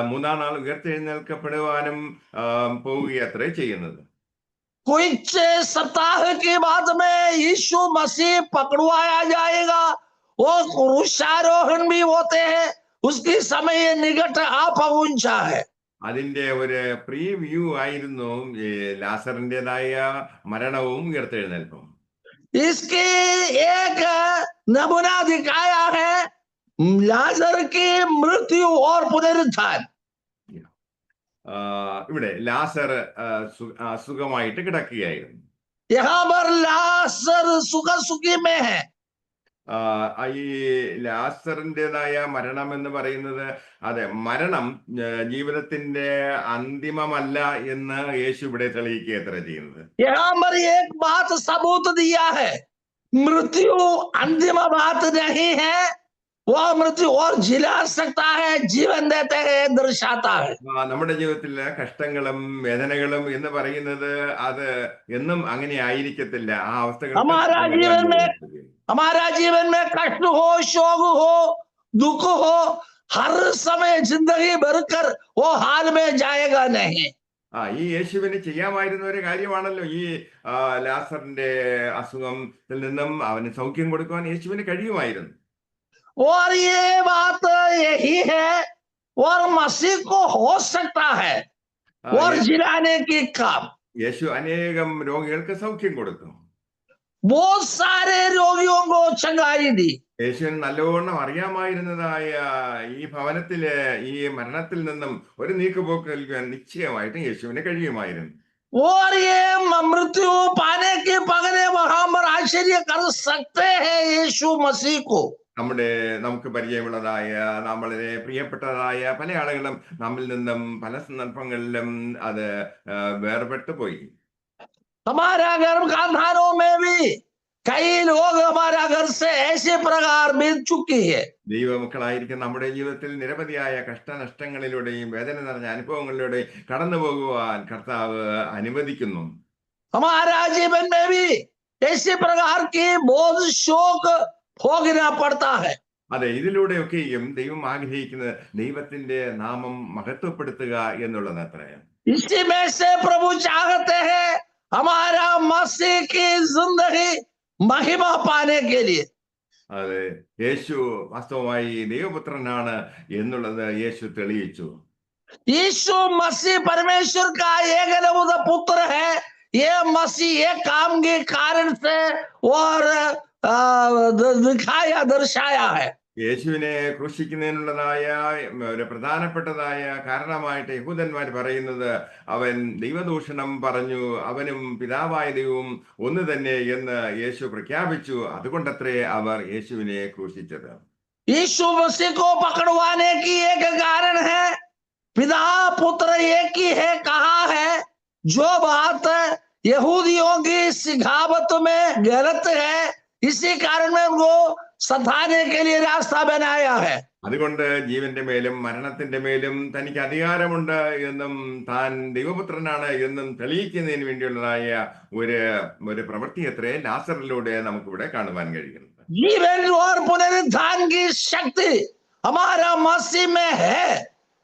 മൂന്നാം നാൾ ഉയർത്തെഴുന്നേൽക്കപ്പെടുവാനും പോവുകയത്രേ ചെയ്യുന്നത്. कुछ सप्ताह के बाद में यीशु मसीह पकड़वाया जाएगा और क्रूसारोहण भी होते हैं, उसकी समय निकट आ पहुंचा है। അതിന്റെ ഒരു പ്രീവ്യൂ ആയിരുന്നു ലാസറിൻ്റെതായ മരണവും ഉയർത്തെഴുന്നേൽപ്പും. इसके एक नमूना दिखाया है लाजर की मृत्यु और पुनरुत्थान। ഇവിടെ ലാസർ സുഖമായിട്ട് കിടക്കുകയായിരുന്നു. यहाँ पर लाजर सुख सुखी में है। ഈ ലാസറിൻ്റെതായ മരണം എന്ന് പറയുന്നത് അതെ മരണം ജീവിതത്തിന്റെ അന്തിമമല്ല എന്ന് യേശു ഇവിടെ തെളിയിക്കുക എത്ര ചെയ്യുന്നത്. यहाँ पर एक बात सबूत दिया है, मृत्यु अंतिम बात नहीं है, वह मृत्यु और जिला सकता है, जीवन देते हैं दर्शाता है। നമ്മുടെ ജീവിതത്തിലെ കഷ്ടങ്ങളും വേദനകളും എന്ന് പറയുന്നത് അത് എന്നും അങ്ങനെ ആയിരിക്കത്തില്ല. ആ അവസ്ഥകൾ हमारा जीवन में कष्ट हो, शोक हो, दुख हो, हर समय जिंदगी भरकर वो हाल में जाएगा नहीं। ഈ യേശുവിന് ചെയ്യാമായിരുന്ന ഒരു കാര്യമാണല്ലോ ഈ ലാസറിന്റെ അസുഖത്തിൽ നിന്നും അവന് സൗഖ്യം കൊടുക്കുവാൻ യേശുവിന് കഴിയുമായിരുന്നു. और ये बात यही है और मसीह को हो सकता है और जिलाने की काम। യേശു അനേകം രോഗികൾക്ക് സൗഖ്യം കൊടുത്തു. बहुत सारे रोगियों को चंगाई दी। യേശുവിന് നല്ലവണ്ണം അറിയാമായിരുന്നതായ ഈ ഭവനത്തിലെ ഈ മരണത്തിൽ നിന്നും ഒരു നീക്കുപോക്ക് നൽകാൻ നിശ്ചയമായിട്ടും യേശുവിന് കഴിയുമായിരുന്നു. और ये मृत्यु पाने के पगले वहां पर आश्चर्य कर सकते हैं यीशु मसीह को। നമുക്ക് പരിചയമുള്ളതായ നമ്മളെ പ്രിയപ്പെട്ടതായ പല ആളുകളും നമ്മിൽ നിന്നും പല സന്ദർഭങ്ങളിലും അത് വേർപെട്ടു പോയി. हमारा गर्भधानों में भी कई लोग हमारा घर से ऐसे प्रकार बीत चुकी है. ദൈവമക്കളായിരിക്കും നമ്മുടെ ജീവിതത്തിൽ നിരവധിയായ കഷ്ടനഷ്ടങ്ങളിലൂടെയും വേദന നിറഞ്ഞ അനുഭവങ്ങളിലൂടെയും കടന്നു പോകുവാൻ കർത്താവ് അനുവദിക്കുന്നു. हमारा जीवन में भी ऐसे प्रकार की बहुत शोक भोगना पड़ता है. അതെ, ഇതിലൂടെയൊക്കെയും ദൈവം ആഗ്രഹിക്കുന്നത് ദൈവത്തിന്റെ നാമം മഹത്വപ്പെടുത്തുക എന്നുള്ളത് അത്രയാണ്. इसी में से प्रभु चाहते हैं हमारा मसीह की जिंदगी महिमा पाने के लिए. അതെ, യേശു വാസ്തവമായി ദൈവപുത്രനാണ് എന്നുള്ളത് യേശു തെളിയിച്ചു. यीशु मसीह परमेश्वर का एकलौता पुत्र है. ये मसीह ये काम के कारण से और दिखाया, दर्शाया है। യേശുവിനെ ക്രൂശിക്കുന്നതിനുള്ളതായ ഒരു പ്രധാനപ്പെട്ടതായ കാരണമായിട്ട് യഹൂദന്മാർ പറയുന്നത് അവൻ ദൈവദൂഷണം പറഞ്ഞു, അവനും പിതാവായ ദൈവവും ഒന്ന് തന്നെ എന്ന് യേശു പ്രഖ്യാപിച്ചു. അതുകൊണ്ടത്രേ അവർ യേശുവിനെ ക്രൂശിച്ചത്. यीशु मसीह को पकड़वाने की एक कारण है, पिता पुत्र एक ही है कहा है। जो बात यहूदियों की सिखावत में गलत है, इसी कारण में उनको सताने के लिए रास्ता बनाया है। അതുകൊണ്ട് ജീവന്റെ മേലും മരണത്തിന്റെ മേലും തനിക്ക് അധികാരമുണ്ട് എന്നും താൻ ദൈവപുത്രനാണ് എന്നും തെളിയിക്കുന്നതിന് വേണ്ടിയുള്ളതായ ഒരു പ്രവൃത്തി അത്രേ ലാസറിലൂടെ നമുക്കിവിടെ കാണുവാൻ കഴിയുന്നത്. जीवन और पुनरुत्थान की शक्ति हमारा मसीह में है,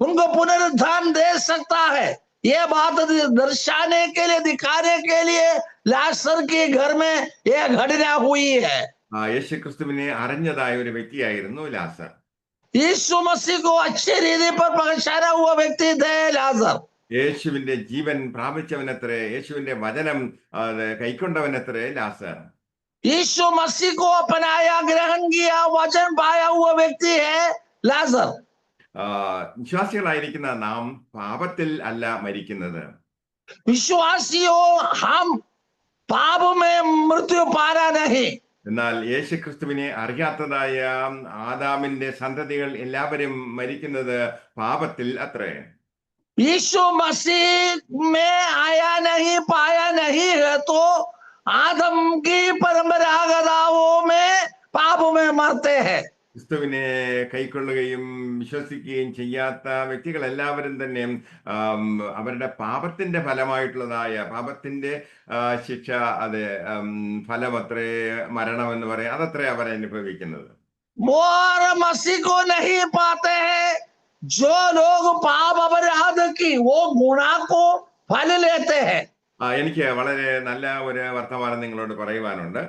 उनको पुनरुत्थान दे सकता है। ये बात दर्शाने के लिए, दिखाने के लिए लाजर के घर में यह घटना हुई है। യേശു ക്രിസ്തുവിനെ അറിഞ്ഞതായ ഒരു വ്യക്തിയായിരുന്നു ലാസർ. यीशु मसीह को अच्छी रीति पर पहचाना हुआ व्यक्ति थे लाजर। യേശുവിന്റെ ജീവൻ പ്രാപിച്ചവനത്രേ, യേശുവിന്റെ വചനം കൈക്കൊണ്ടവനത്രേ ലാസർ. यीशु मसीह को अपनाया, ग्रहण किया, वचन पाया हुआ व्यक्ति है लाजर। വിശ്വാസികളായിരിക്കുന്ന നാം പാപത്തിൽ അല്ല മരിക്കുന്നത്. विश्वासियों हम पाप में मृत्यु पाना नहीं। എന്നാൽ യേശു ക്രിസ്തുവിനെ അറിയാത്തതായ ആദാമിന്റെ സന്തതികൾ എല്ലാവരും മരിക്കുന്നത് പാപത്തിൽ അത്രേ. यीशु मसीह में आया नहीं, पाया नहीं है तो आदम की परंपरागताओं में पाप में मरते हैं। ക്രിസ്തുവിനെ കൈക്കൊള്ളുകയും വിശ്വസിക്കുകയും ചെയ്യാത്ത വ്യക്തികൾ എല്ലാവരും തന്നെ അവരുടെ പാപത്തിന്റെ ഫലമായിട്ടുള്ളതായ പാപത്തിന്റെ ശിക്ഷ, അത് ഫലമത്രേ മരണം എന്ന് പറയാം, അതത്രേ അവർ അനുഭവിക്കുന്നത്. और मसीह को नहीं पाते हैं जो लोग पाप अपराध की वो गुनाह को फल लेते हैं। എനിക്ക് വളരെ നല്ല ഒരു വർത്തമാനം നിങ്ങളോട് പറയുവാനുണ്ട്.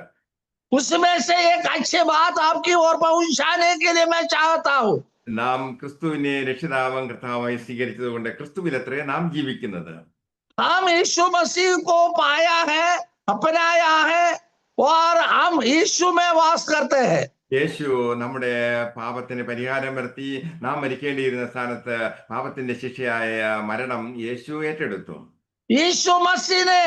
उसमें से एक अच्छी बात आपकी ओर पहुंचाने के लिए मैं चाहता हूं। നാം ക്രിസ്തുവിനെ രക്ഷിതാവും കർത്താവായി സ്വീകരിച്ചത് കൊണ്ട് ക്രിസ്തുവിലത്രേ നാം ജീവിക്കുന്നത്. हम यीशु मसीह को पाया है, अपनाया है और हम यीशु में वास करते हैं। യേശു നമ്മുടെ പാപത്തിന് പരിഹാരം വരുത്തി നാം മരിക്കേണ്ടിയിരുന്ന സ്ഥാനത്ത് പാപത്തിന്റെ ശിക്ഷയായ മരണം യേശു ഏറ്റെടുത്തു. यीशु मसीह ने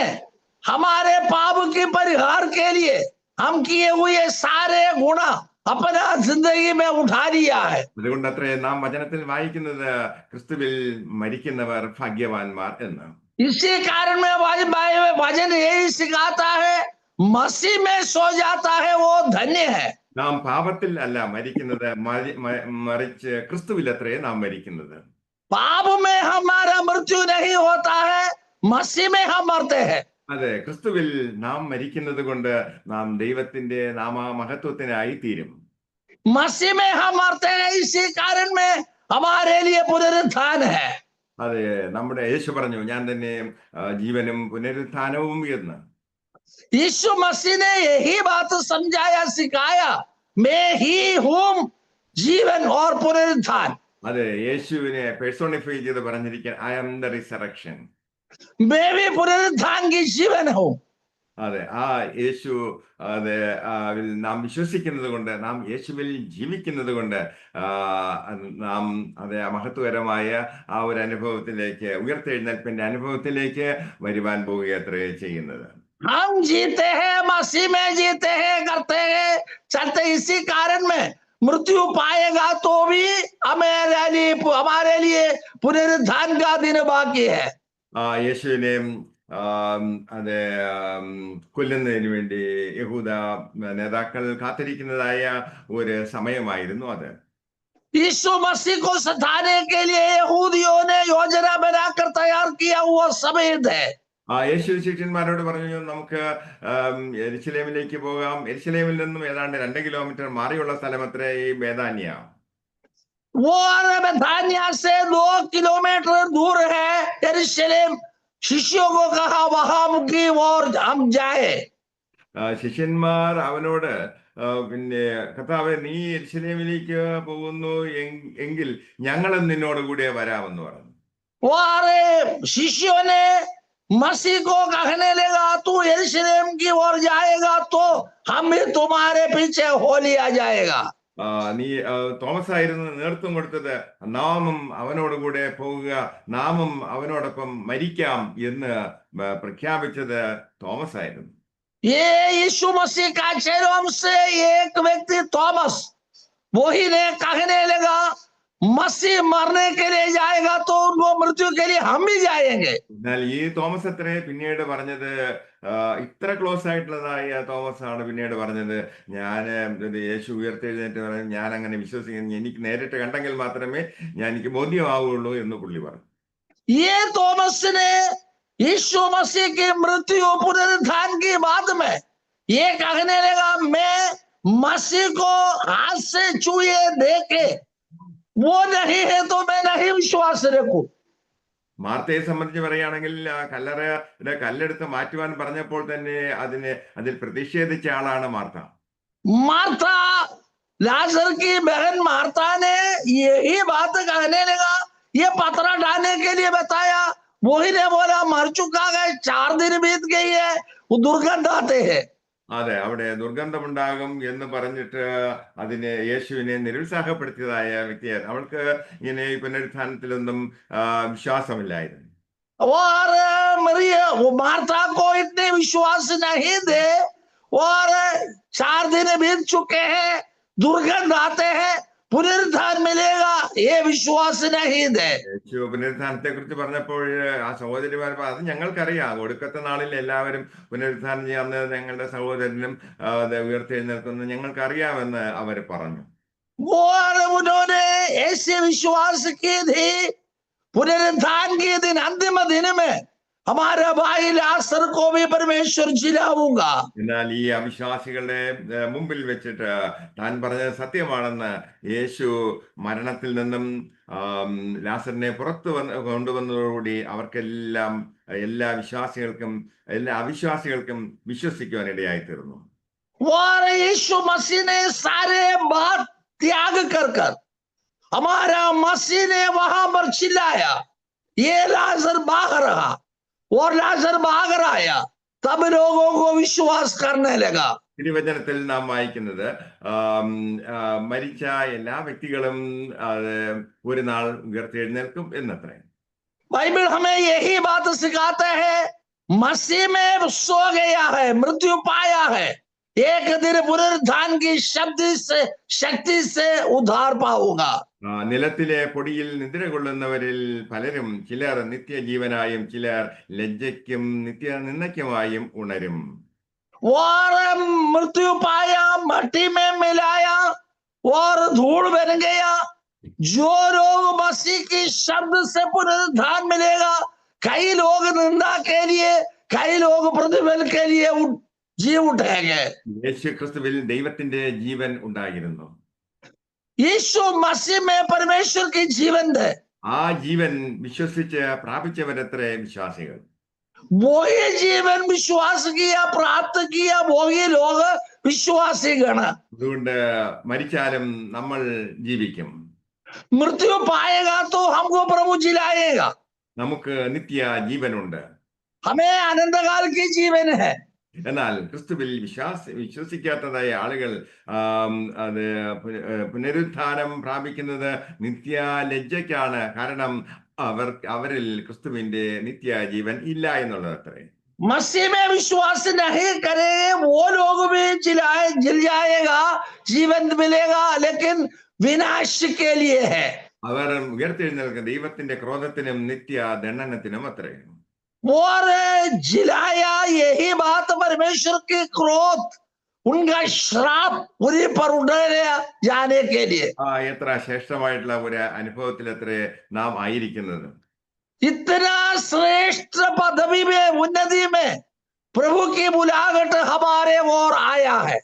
हमारे पाप के परिहार के लिए हम किए हुए सारे गुनाह अपना जिंदगी में उठा लिया है। അതുകൊണ്ട് അത്രേ നാം വചനത്തിൽ വായിക്കുന്നത് ക്രിസ്തുവിൽ മരിക്കുന്നവർ ഭാഗ്യവാന്മാർ എന്ന്. इसी कारण में वचन यही सिखाता है, मसीह में सो जाता है वो धन्य है। നാം പാപത്തിൽ അല്ല മരിക്കുന്നത്, മറിച്ച് ക്രിസ്തുവിലത്രേ നാം മരിക്കുന്നത്. पाप में हमारा मृत्यु नहीं होता है, मसीह में हम मरते हैं। അതെ, ക്രിസ്തുവിൽ നാം മരിക്കുന്നത് കൊണ്ട് നാം ദൈവത്തിന്റെ മഹത്വത്തിനായി തീരും. मसीह में हम मरते हैं, इसी कारण में हमारे लिए पुनरुत्थान है। അതെ, നമ്മുടെ യേശു പറഞ്ഞു, ഞാൻ തന്നെ ജീവനും പുനരുത്ഥാനവും എന്ന്. यीशु मसीह ने यही बात समझाया, सिखाया, मैं ही हूं जीवन और पुनरुत्थान। അതെ, യേശുവിനെ പേഴ്സോണിഫൈ ചെയ്ത് പറഞ്ഞിരിക്കാൻ, ഐ ആം ദ റിസറക്ഷൻ, मैं भी पुनरुत्थान की जीवन हूं। അതെ, ആ യേശു അതെ നാം വിശ്വസിക്കുന്നത് കൊണ്ട്, നാം യേശുവിൽ ജീവിക്കുന്നത് കൊണ്ട് നാം അതെ മഹത്വകരമായ ആ ഒരു അനുഭവത്തിലേക്ക്, ഉയർത്തെഴുന്നേൽപ്പിന്റെ അനുഭവത്തിലേക്ക് വരുവാൻ പോവുകയത്രേ ചെയ്യുന്നത്. हम जीते हैं, मसीह में जीते हैं, करते हैं, चलते, इसी कारण में मृत्यु पाएगा तो भी हमारे लिए पुनरुत्थान का दिन बाकी है। യേശുവിനെയും അതെ കൊല്ലുന്നതിന് വേണ്ടി യഹൂദ നേതാക്കൾ കാത്തിരിക്കുന്നതായ ഒരു സമയമായിരുന്നു അത്. यीशु मसीह को सताने के लिए यहूदियों ने योजना बनाकर तैयार किया हुआ समय है। യേശു ശിഷ്യന്മാരോട് പറഞ്ഞു, നമുക്ക് യെരുശലേമിലേക്ക് പോകാം. യെരുശലേമിൽ നിന്നും ഏതാണ്ട് 2 കിലോമീറ്റർ മാറിയുള്ള സ്ഥലമത്രേ ഈ ബേഥാന്യ. वो बेथानिया से 2 किलोमीटर दूर है यरूशलेम। शिष्यों को कहा वहां की ओर हम जाए। ശിഷ്യന്മാർ അവനോട് പിന്നെ കർത്താവേ, നീ യെരുശലേമിലേക്ക് പോകുന്നു എങ്കിൽ ഞങ്ങളും നിന്നോട് കൂടെ വരാമെന്ന് പറഞ്ഞു. शिष्यों ने मसीह को कहने लगा तू यरूशलेम की ओर जाएगा तो हम भी तुम्हारे पीछे हो लिया जाएगा। നീ തോമസ് ആയിരുന്നു നേതൃത്വം കൊടുത്തത്. നാമും അവനോട് കൂടെ പോകുക, നാമും അവനോടൊപ്പം മരിക്കാം എന്ന് പ്രഖ്യാപിച്ചത് തോമസ് ആയിരുന്നു. ये यीशु मसीह का चेलों से एक व्यक्ति थॉमस वही ने कहने लगा मसीह मरने के लिए जाएगा तो उनको मृत्यु के लिए हम भी जाएंगे। എന്നാൽ ഈ തോമസ് അത്രേ പിന്നീട് പറഞ്ഞത്, ഇത്ര ക്ലോസ് ആയിട്ടുള്ളതായ തോമസ് ആണ് പിന്നീട് പറഞ്ഞത്, ഞാൻ യേശു ഉയർത്തെഴുന്നേറ്റ് പറഞ്ഞു, ഞാൻ അങ്ങനെ വിശ്വസിക്കുന്നു, എനിക്ക് നേരിട്ട് കണ്ടെങ്കിൽ മാത്രമേ എനിക്ക് ബോധ്യമാവുള്ളൂ എന്ന് പുള്ളി പറഞ്ഞു. ये थॉमस ने यीशु मसीह की मृत्यु पुनरुत्थान की बाद में ये कहने लगा मैं मसीह को हाथ से छुए देखे वो नहीं है तो मैं नहीं विश्वास रखूं। മാർത്തയെ സംബന്ധിച്ച് പറയുകയാണെങ്കിൽ ആ കല്ലറയുടെ കല്ലെടുത്ത് മാറ്റുവാൻ പറഞ്ഞപ്പോൾ തന്നെ അതിൽ പ്രതിഷേധിച്ച ആളാണ് മാർത്ത. मार्था लाजर की बहन मार्था ने यही बात कहने लगा, ये पत्थर डालने के लिए बताया, वही ने बोला मर चुका है, 4 दिन बीत गई है, वो दुर्गंध आते हैं। അതെ, അവിടെ ദുർഗന്ധമുണ്ടാകും എന്ന് പറഞ്ഞിട്ട് അതിനെ യേശുവിനെ നിരുത്സാഹപ്പെടുത്തിയതായ വ്യക്തിയായിരുന്നു. അവൾക്ക് ഇങ്ങനെ ഈ പുനരുത്ഥാനത്തിലൊന്നും വിശ്വാസമില്ലായിരുന്നു. और वो मार्था को इतने विश्वास नहीं दे और 4 दिन बीत चुके हैं, दुर्गंध आते हैं, पुनरुत्थान मिलेगा, ये विश्वास नहीं दे। യേശു പുനരുത്ഥാനത്തെ കുറിച്ച് പറഞ്ഞപ്പോൾ ആ സഹോദരിമാർ അത് ഞങ്ങൾക്കറിയാം, ഒടുക്കത്തെ നാളിൽ എല്ലാവരും പുനരുത്ഥാനം ചെയ്യാവുന്നത് ഞങ്ങളുടെ സഹോദരനും ഉയർത്തെഴുന്നേൽക്കുന്നത് ഞങ്ങൾക്കറിയാമെന്ന് അവർ പറഞ്ഞു. और उन्होंने ऐसे विश्वास की थी पुनरुत्थान के दिन अंतिम दिन में हमारा भाई लाजर को भी परमेश्वर जिलाऊंगा। എന്നാൽ ഈ അവിശ്വാസികളുടെ മുമ്പിൽ വെച്ചിട്ട് താൻ പറഞ്ഞത് സത്യമാണെന്ന് യേശു മരണത്തിൽ നിന്നും ലാസറിനെ പുറത്തു കൊണ്ടുവന്നതോടുകൂടി അവർക്കെല്ലാം എല്ലാ അവിശ്വാസികൾക്കും വിശ്വസിക്കുവാൻ ഇടയായി തീർന്നു. और यीशु मसीह ने सारे बात त्याग कर हमारा मसीह ने वहां पर चिल्लाया, ये लाजर भाग रहा और लाजर भाग आया, तब लोगों को विश्वास करने लगा। തിരുവചനത്തിൽ നാം വായിക്കുന്നത് മരിച്ച എല്ലാ വ്യക്തികളും ഒരു നാൾ ഉയർത്തെഴുന്നേൽക്കും എന്നത്രേ. बाइबल हमें यही बात सिखाता है, मसीह में सो गया है, मृत्यु पाया है, एक दिन पुनरुत्थान की शक्ति से उद्धार पाऊंगा। നിലത്തിലെ പൊടിയിൽ നിദ്ര കൊള്ളുന്നവരിൽ പലരും ചിലർ നിത്യജീവനായും ചിലർ ലജ്ജയ്ക്കും നിത്യനിന്ദയ്ക്കുമായും ഉണരും. और मृत्यु पाया, मट्टी में मिलाया और धूल बन गया। जो लोग मसीह की शब्द से पुनरुत्थान मिलेगा, कई लोग निंदा के लिए, कई लोग प्रतिफल के लिए जी उठेंगे। യേശു ക്രിസ്തുവിൽ ദൈവത്തിന്റെ ജീവൻ ഉണ്ടായിരുന്നു. यीशु मसीह में परमेश्वर की जीवन है। ആ ജീവൻ വിശ്വസിച്ച് പ്രാപിച്ചവരത്രേ വിശ്വാസികൾ. वही जीवन विश्वास किया, प्राप्त किया, वही लोग विश्वासी गण। അതുകൊണ്ട് മരിച്ചാലും നമ്മൾ ജീവിക്കും. मृत्यु पाएगा तो हमको प्रभु जिलाएगा, നമുക്ക് നിത്യ ജീവനുണ്ട്. हमें आनंदकाल की जीवन है। എന്നാൽ ക്രിസ്തുവിൽ വിശ്വസിക്കാത്തതായ ആളുകൾ അത് പുനരുത്ഥാനം പ്രാപിക്കുന്നത് നിത്യ ലജ്ജയ്ക്കാണ്. കാരണം അവരിൽ ക്രിസ്തുവിന്റെ നിത്യ ജീവൻ ഇല്ല എന്നുള്ളത് അത്രേ. मसीह में विश्वास नहीं करेंगे वो लोग भी जिल जाएगा, जीवन मिलेगा, लेकिन विनाश के लिए है। അവർ ഉയർത്തെഴുന്നേൽക്കുന്ന ദൈവത്തിന്റെ ക്രോധത്തിനും നിത്യ ദണ്ഡനത്തിനും അത്രേ. और जिलाया, यही बात परमेश्वर की क्रोध, उनका श्राप पूरी पर उड़ने जाने के लिए। എത്ര ശ്രേഷ്ഠമായിട്ടുള്ള ഒരു അനുഭവത്തിൽ അത്രേ നാം ആയിരിക്കുന്നത്. इतना श्रेष्ठ पदवी में, उन्नति में प्रभु की बुलाहट हमारे ओर आया है।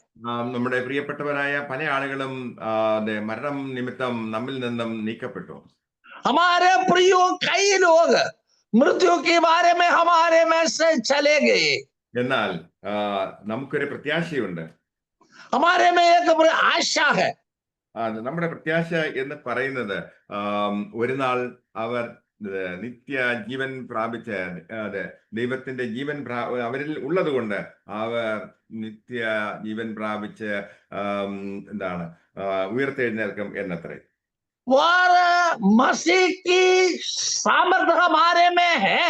നമ്മുടെ പ്രിയപ്പെട്ടവരായ പല ആളുകളും മരണം നിമിത്തം നമ്മിൽ നിന്നും നീക്കപ്പെട്ടു. हमारे प्रियो कई लोग मृत्यु के बारे में हमारे में से चले गए। എന്നാൽ നമുക്കൊരു പ്രത്യാശയുണ്ട്. हमारे में एक आशा है। നമ്മുടെ പ്രത്യാശ എന്ന് പറയുന്നത് ഒരു നാൾ അവർ നിത്യ ജീവൻ പ്രാപിച്ച അതെ ദൈവത്തിന്റെ ജീവൻ അവരിൽ ഉള്ളത് കൊണ്ട് അവർ നിത്യ ജീവൻ പ്രാപിച്ച് എന്താണ് ഉയർത്തെഴുന്നേൽക്കും എന്നത്രേ. और मसीह की सामर्थ्य हमारे में है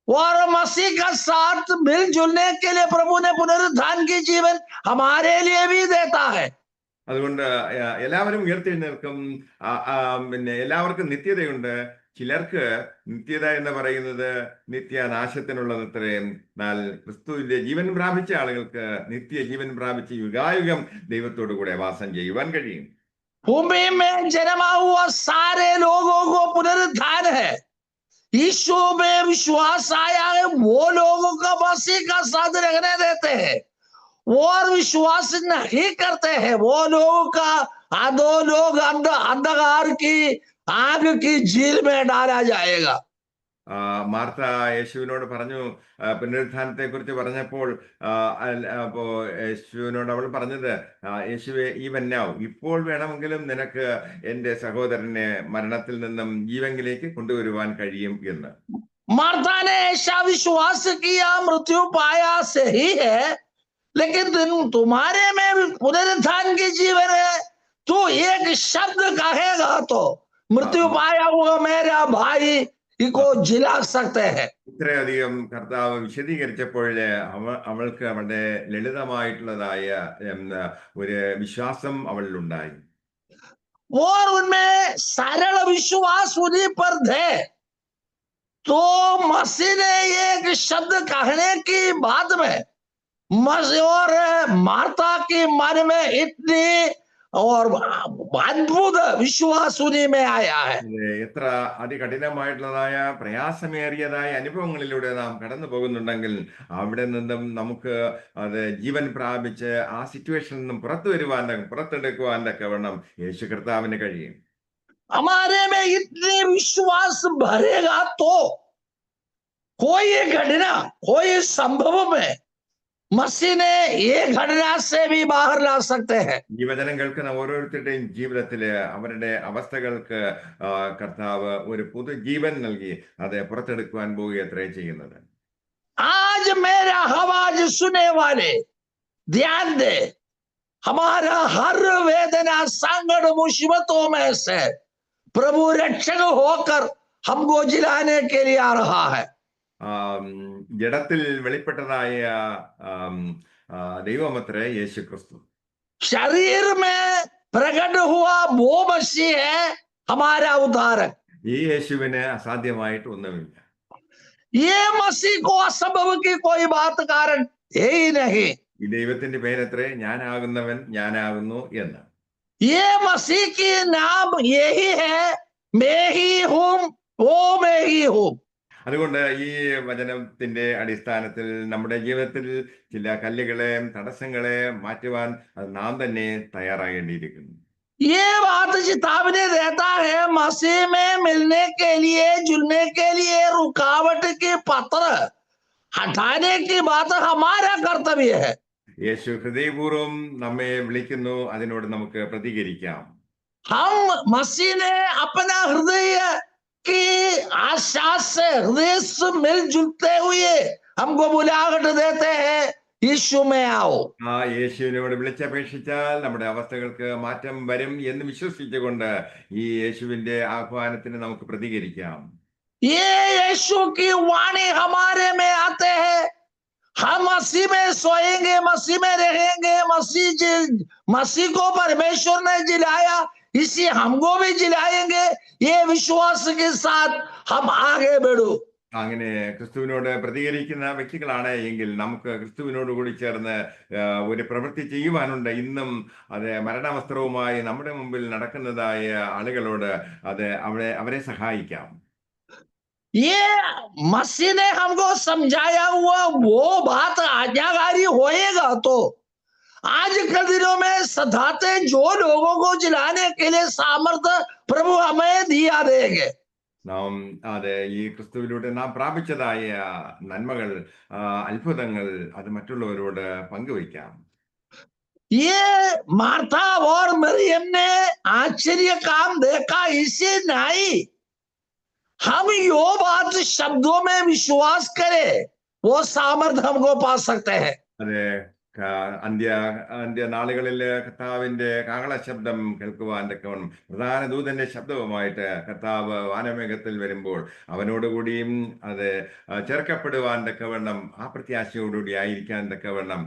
और मसीह का साथ मिलजुलने के लिए प्रभु ने पुनरुत्थान की जीवन हमारे लिए भी देता है. അതുകൊണ്ട് എല്ലാവരും ഉയർത്തെഴുന്നേൽക്കും. പിന്നെ എല്ലാവർക്കും നിത്യതയുണ്ട്. ചിലർക്ക് നിത്യത എന്ന് പറയുന്നത് നിത്യനാശത്തിനുള്ളതത്രയും. എന്നാൽ ക്രിസ്തുവിന്റെ ജീവൻ പ്രാപിച്ച ആളുകൾക്ക് നിത്യ ജീവൻ പ്രാപിച്ച് യുഗായുഗം ദൈവത്തോടു കൂടെ വാസം ചെയ്യുവാൻ കഴിയും. भूमि में जन्मा हुआ सारे लोगों को पुनरुत्थान है. यीशु में विश्वास आया है वो लोगों का मसीह का साथ रखने देते हैं और विश्वास नहीं करते हैं वो लोगों का दो लोग अंधकार की आग की झील में डाला जाएगा. മാർത്ത യേശുവിനോട് പറഞ്ഞു, പുനരുത്ഥാനത്തെ കുറിച്ച് പറഞ്ഞപ്പോൾ അപ്പോ യേശുവിനോട് അവൾ പറഞ്ഞത്, യേശുവെ ഈവൻ നൗ, ഇപ്പോൾ വേണമെങ്കിലും നിനക്ക് എന്റെ സഹോദരനെ മരണത്തിൽ നിന്നും ജീവങ്കിലേക്ക് കൊണ്ടുവരുവാൻ കഴിയും എന്ന്. मार्था ने ऐसा विश्वास किया मृत्यु पाया सही है लेकिन तुम्हारे में पुनरुत्थान की जीवन है. तू एक शब्द कहेगा तो मृत्यु पाया हुआ मेरा भाई को जिला सकते हैं. ഇത്രയധികം കർത്താവ് വിശദീകരിച്ചപ്പോൾ അവൾക്ക് അവളുടെ ലളിതമായിട്ടുള്ളതായ ഒരു വിശ്വാസം അവളിലുണ്ടായി. और उनमें सरल विश्वास उन्हीं पर थे. तो मसीह ने एक शब्द कहने की बात में और मार्था की मन में इतनी और अद्भुत विश्वास उन्हीं में आया है. എത്ര അതികഠിനമായിട്ടുള്ളതായ പ്രയാസമേറിയതായ അനുഭവങ്ങളിലൂടെ നാം കടന്നു പോകുന്നുണ്ടെങ്കിൽ അവിടെ നിന്നും നമുക്ക് അത് ജീവൻ പ്രാപിച്ച് ആ സിറ്റുവേഷനിൽ നിന്നും പുറത്തെടുക്കുവാൻ തക്കവണ്ണം യേശു കർത്താവിന് കഴിയും. हमारे में इतनी विश्वास भरेगा तो कोई घटना कोई संभव में मसीह ने ये घटना से भी बाहर ला सकते हैं. ഈ വചനം കേൾക്കുന്ന ഓരോരുത്തരുടെയും ജീവിതത്തില് അവരുടെ അവസ്ഥകൾക്ക് കർത്താവ് ഒരു പുതുജീവൻ നൽകി അത് പുറത്തെടുക്കുവാൻ പോവുകയത്രേ ചെയ്യുന്നത്. आज मेरा आवाज सुने वाले ध्यान दे, हमारा हर वेदना संकट मुसीबतों में से प्रभु रक्षक होकर हमको जिलाने के लिए आ रहा है. ജഡത്തിൽ വെളിപ്പെട്ടതായ ദൈവമത്രേ യേശു ക്രിസ്തു. शरीर में प्रकट हुआ वो मसीह है हमारा उद्धारक. ഈ യേശുവിന് അസാധ്യമായിട്ട് ഒന്നുമില്ല. ये मसीह को असंभव की कोई बात कारण यही नहीं. ഈ ദൈവത്തിന്റെ പേരത്രേ ഞാനാകുന്നവൻ ഞാനാകുന്നു എന്ന്. ये मसीह की नाम यही है, मैं ही हूं वो मैं ही हूं. അതുകൊണ്ട് ഈ വചനത്തിന്റെ അടിസ്ഥാനത്തിൽ നമ്മുടെ ജീവിതത്തിൽ ചില കല്ലുകളെ തടസ്സങ്ങളെ മാറ്റുവാൻ നാം തന്നെ തയ്യാറാകേണ്ടിയിരിക്കുന്നു. ये बात चेतावनी देता है मसीह में मिलने के लिए जुड़ने के लिए रुकावट की पत्र हटाने की बात हमारा कर्तव्य है. യേശു ഹൃദയപൂർവ്വം നമ്മെ വിളിക്കുന്നു, അതിനോട് നമുക്ക് പ്രതികരിക്കാം. हम मसीह ने अपना हृदय की आशा से हृदय से मिलजुलते हुए हमको बुलाहट देते हैं, यीशु में आओ. ആ യേശുവിനോട് വിളിച്ചപേക്ഷിച്ചാൽ നമ്മുടെ അവസ്ഥകൾക്ക് മാറ്റം വരും എന്ന് വിശ്വസിച്ചുകൊണ്ട് ഈ യേശുവിന്റെ ആഹ്വാനത്തിന് നമുക്ക് പ്രതികരിക്കാം. ये यीशु की वाणी हमारे में आते हैं, हम मसीह में सोएंगे, मसीह में रहेंगे. मसीह को परमेश्वर ने जिलाया, इसी हमको भी जिलाएंगे. ये विश्वास के साथ हम आगे बढ़ो. അങ്ങനെ ക്രിസ്തുവിനോട് പ്രതികരിക്കുന്ന വ്യക്തികളാണ് എങ്കിൽ നമുക്ക് ക്രിസ്തുവിനോട് കൂടി ചേർന്ന് ഒരു പ്രവൃത്തി ചെയ്യുവാനുണ്ട്. ഇന്നും അത് മരണവസ്ത്രവുമായി നമ്മുടെ മുമ്പിൽ നടക്കുന്നതായ ആളുകളോട് അത് അവരെ സഹായിക്കാം. ये मसीह ने हमको समझाया हुआ वो बात आज्ञाकारी होएगा तो आज के दिनों में सदाते जो लोगों को जिलाने के लिए सामर्थ्य प्रभु हमें दिया देंगे. നാം അതെ ഈ ക്രിസ്തുവിലൂടെ നാം പ്രാപിച്ചതായ നന്മകൾ അത്ഭുതങ്ങൾ അത് മറ്റുള്ളവരോട് പങ്കുവയ്ക്കാം. ये मार्था और मरियम ने आश्चर्य काम देखा, इसे नहीं हम यो बात शब्दों में विश्वास करें, वो सामर्थ्य हमको पा सकते हैं। അതെ, അന്ത്യനാളുകളില് കർത്താവിന്റെ കാഹള ശബ്ദം കേൾക്കുവാൻ തക്കവണ്ണം പ്രധാന ദൂതന്റെ ശബ്ദവുമായിട്ട് കർത്താവ് വാനമേഘത്തിൽ വരുമ്പോൾ അവനോടുകൂടിയും അത് ചേർക്കപ്പെടുവാൻ തക്കവണ്ണം ആ പ്രത്യാശയോടുകൂടി ആയിരിക്കാൻ തക്കവണ്ണം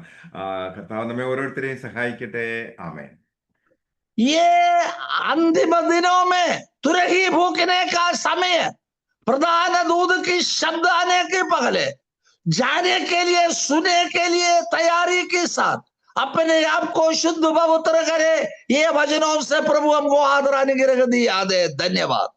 കർത്താവ് നമ്മെ ഓരോരുത്തരെയും സഹായിക്കട്ടെ. ആമേൻ. ये अंतिम दिनों में तुरही फूकने का समय, प्रधान दूध की शब्द आने के पहले जाने के लिए, सुने के लिए तैयारी के साथ अपने आप को शुद्ध पवित्र करे। ये भजनों से प्रभु हमको आदर अनुग्रह दिया दे। धन्यवाद।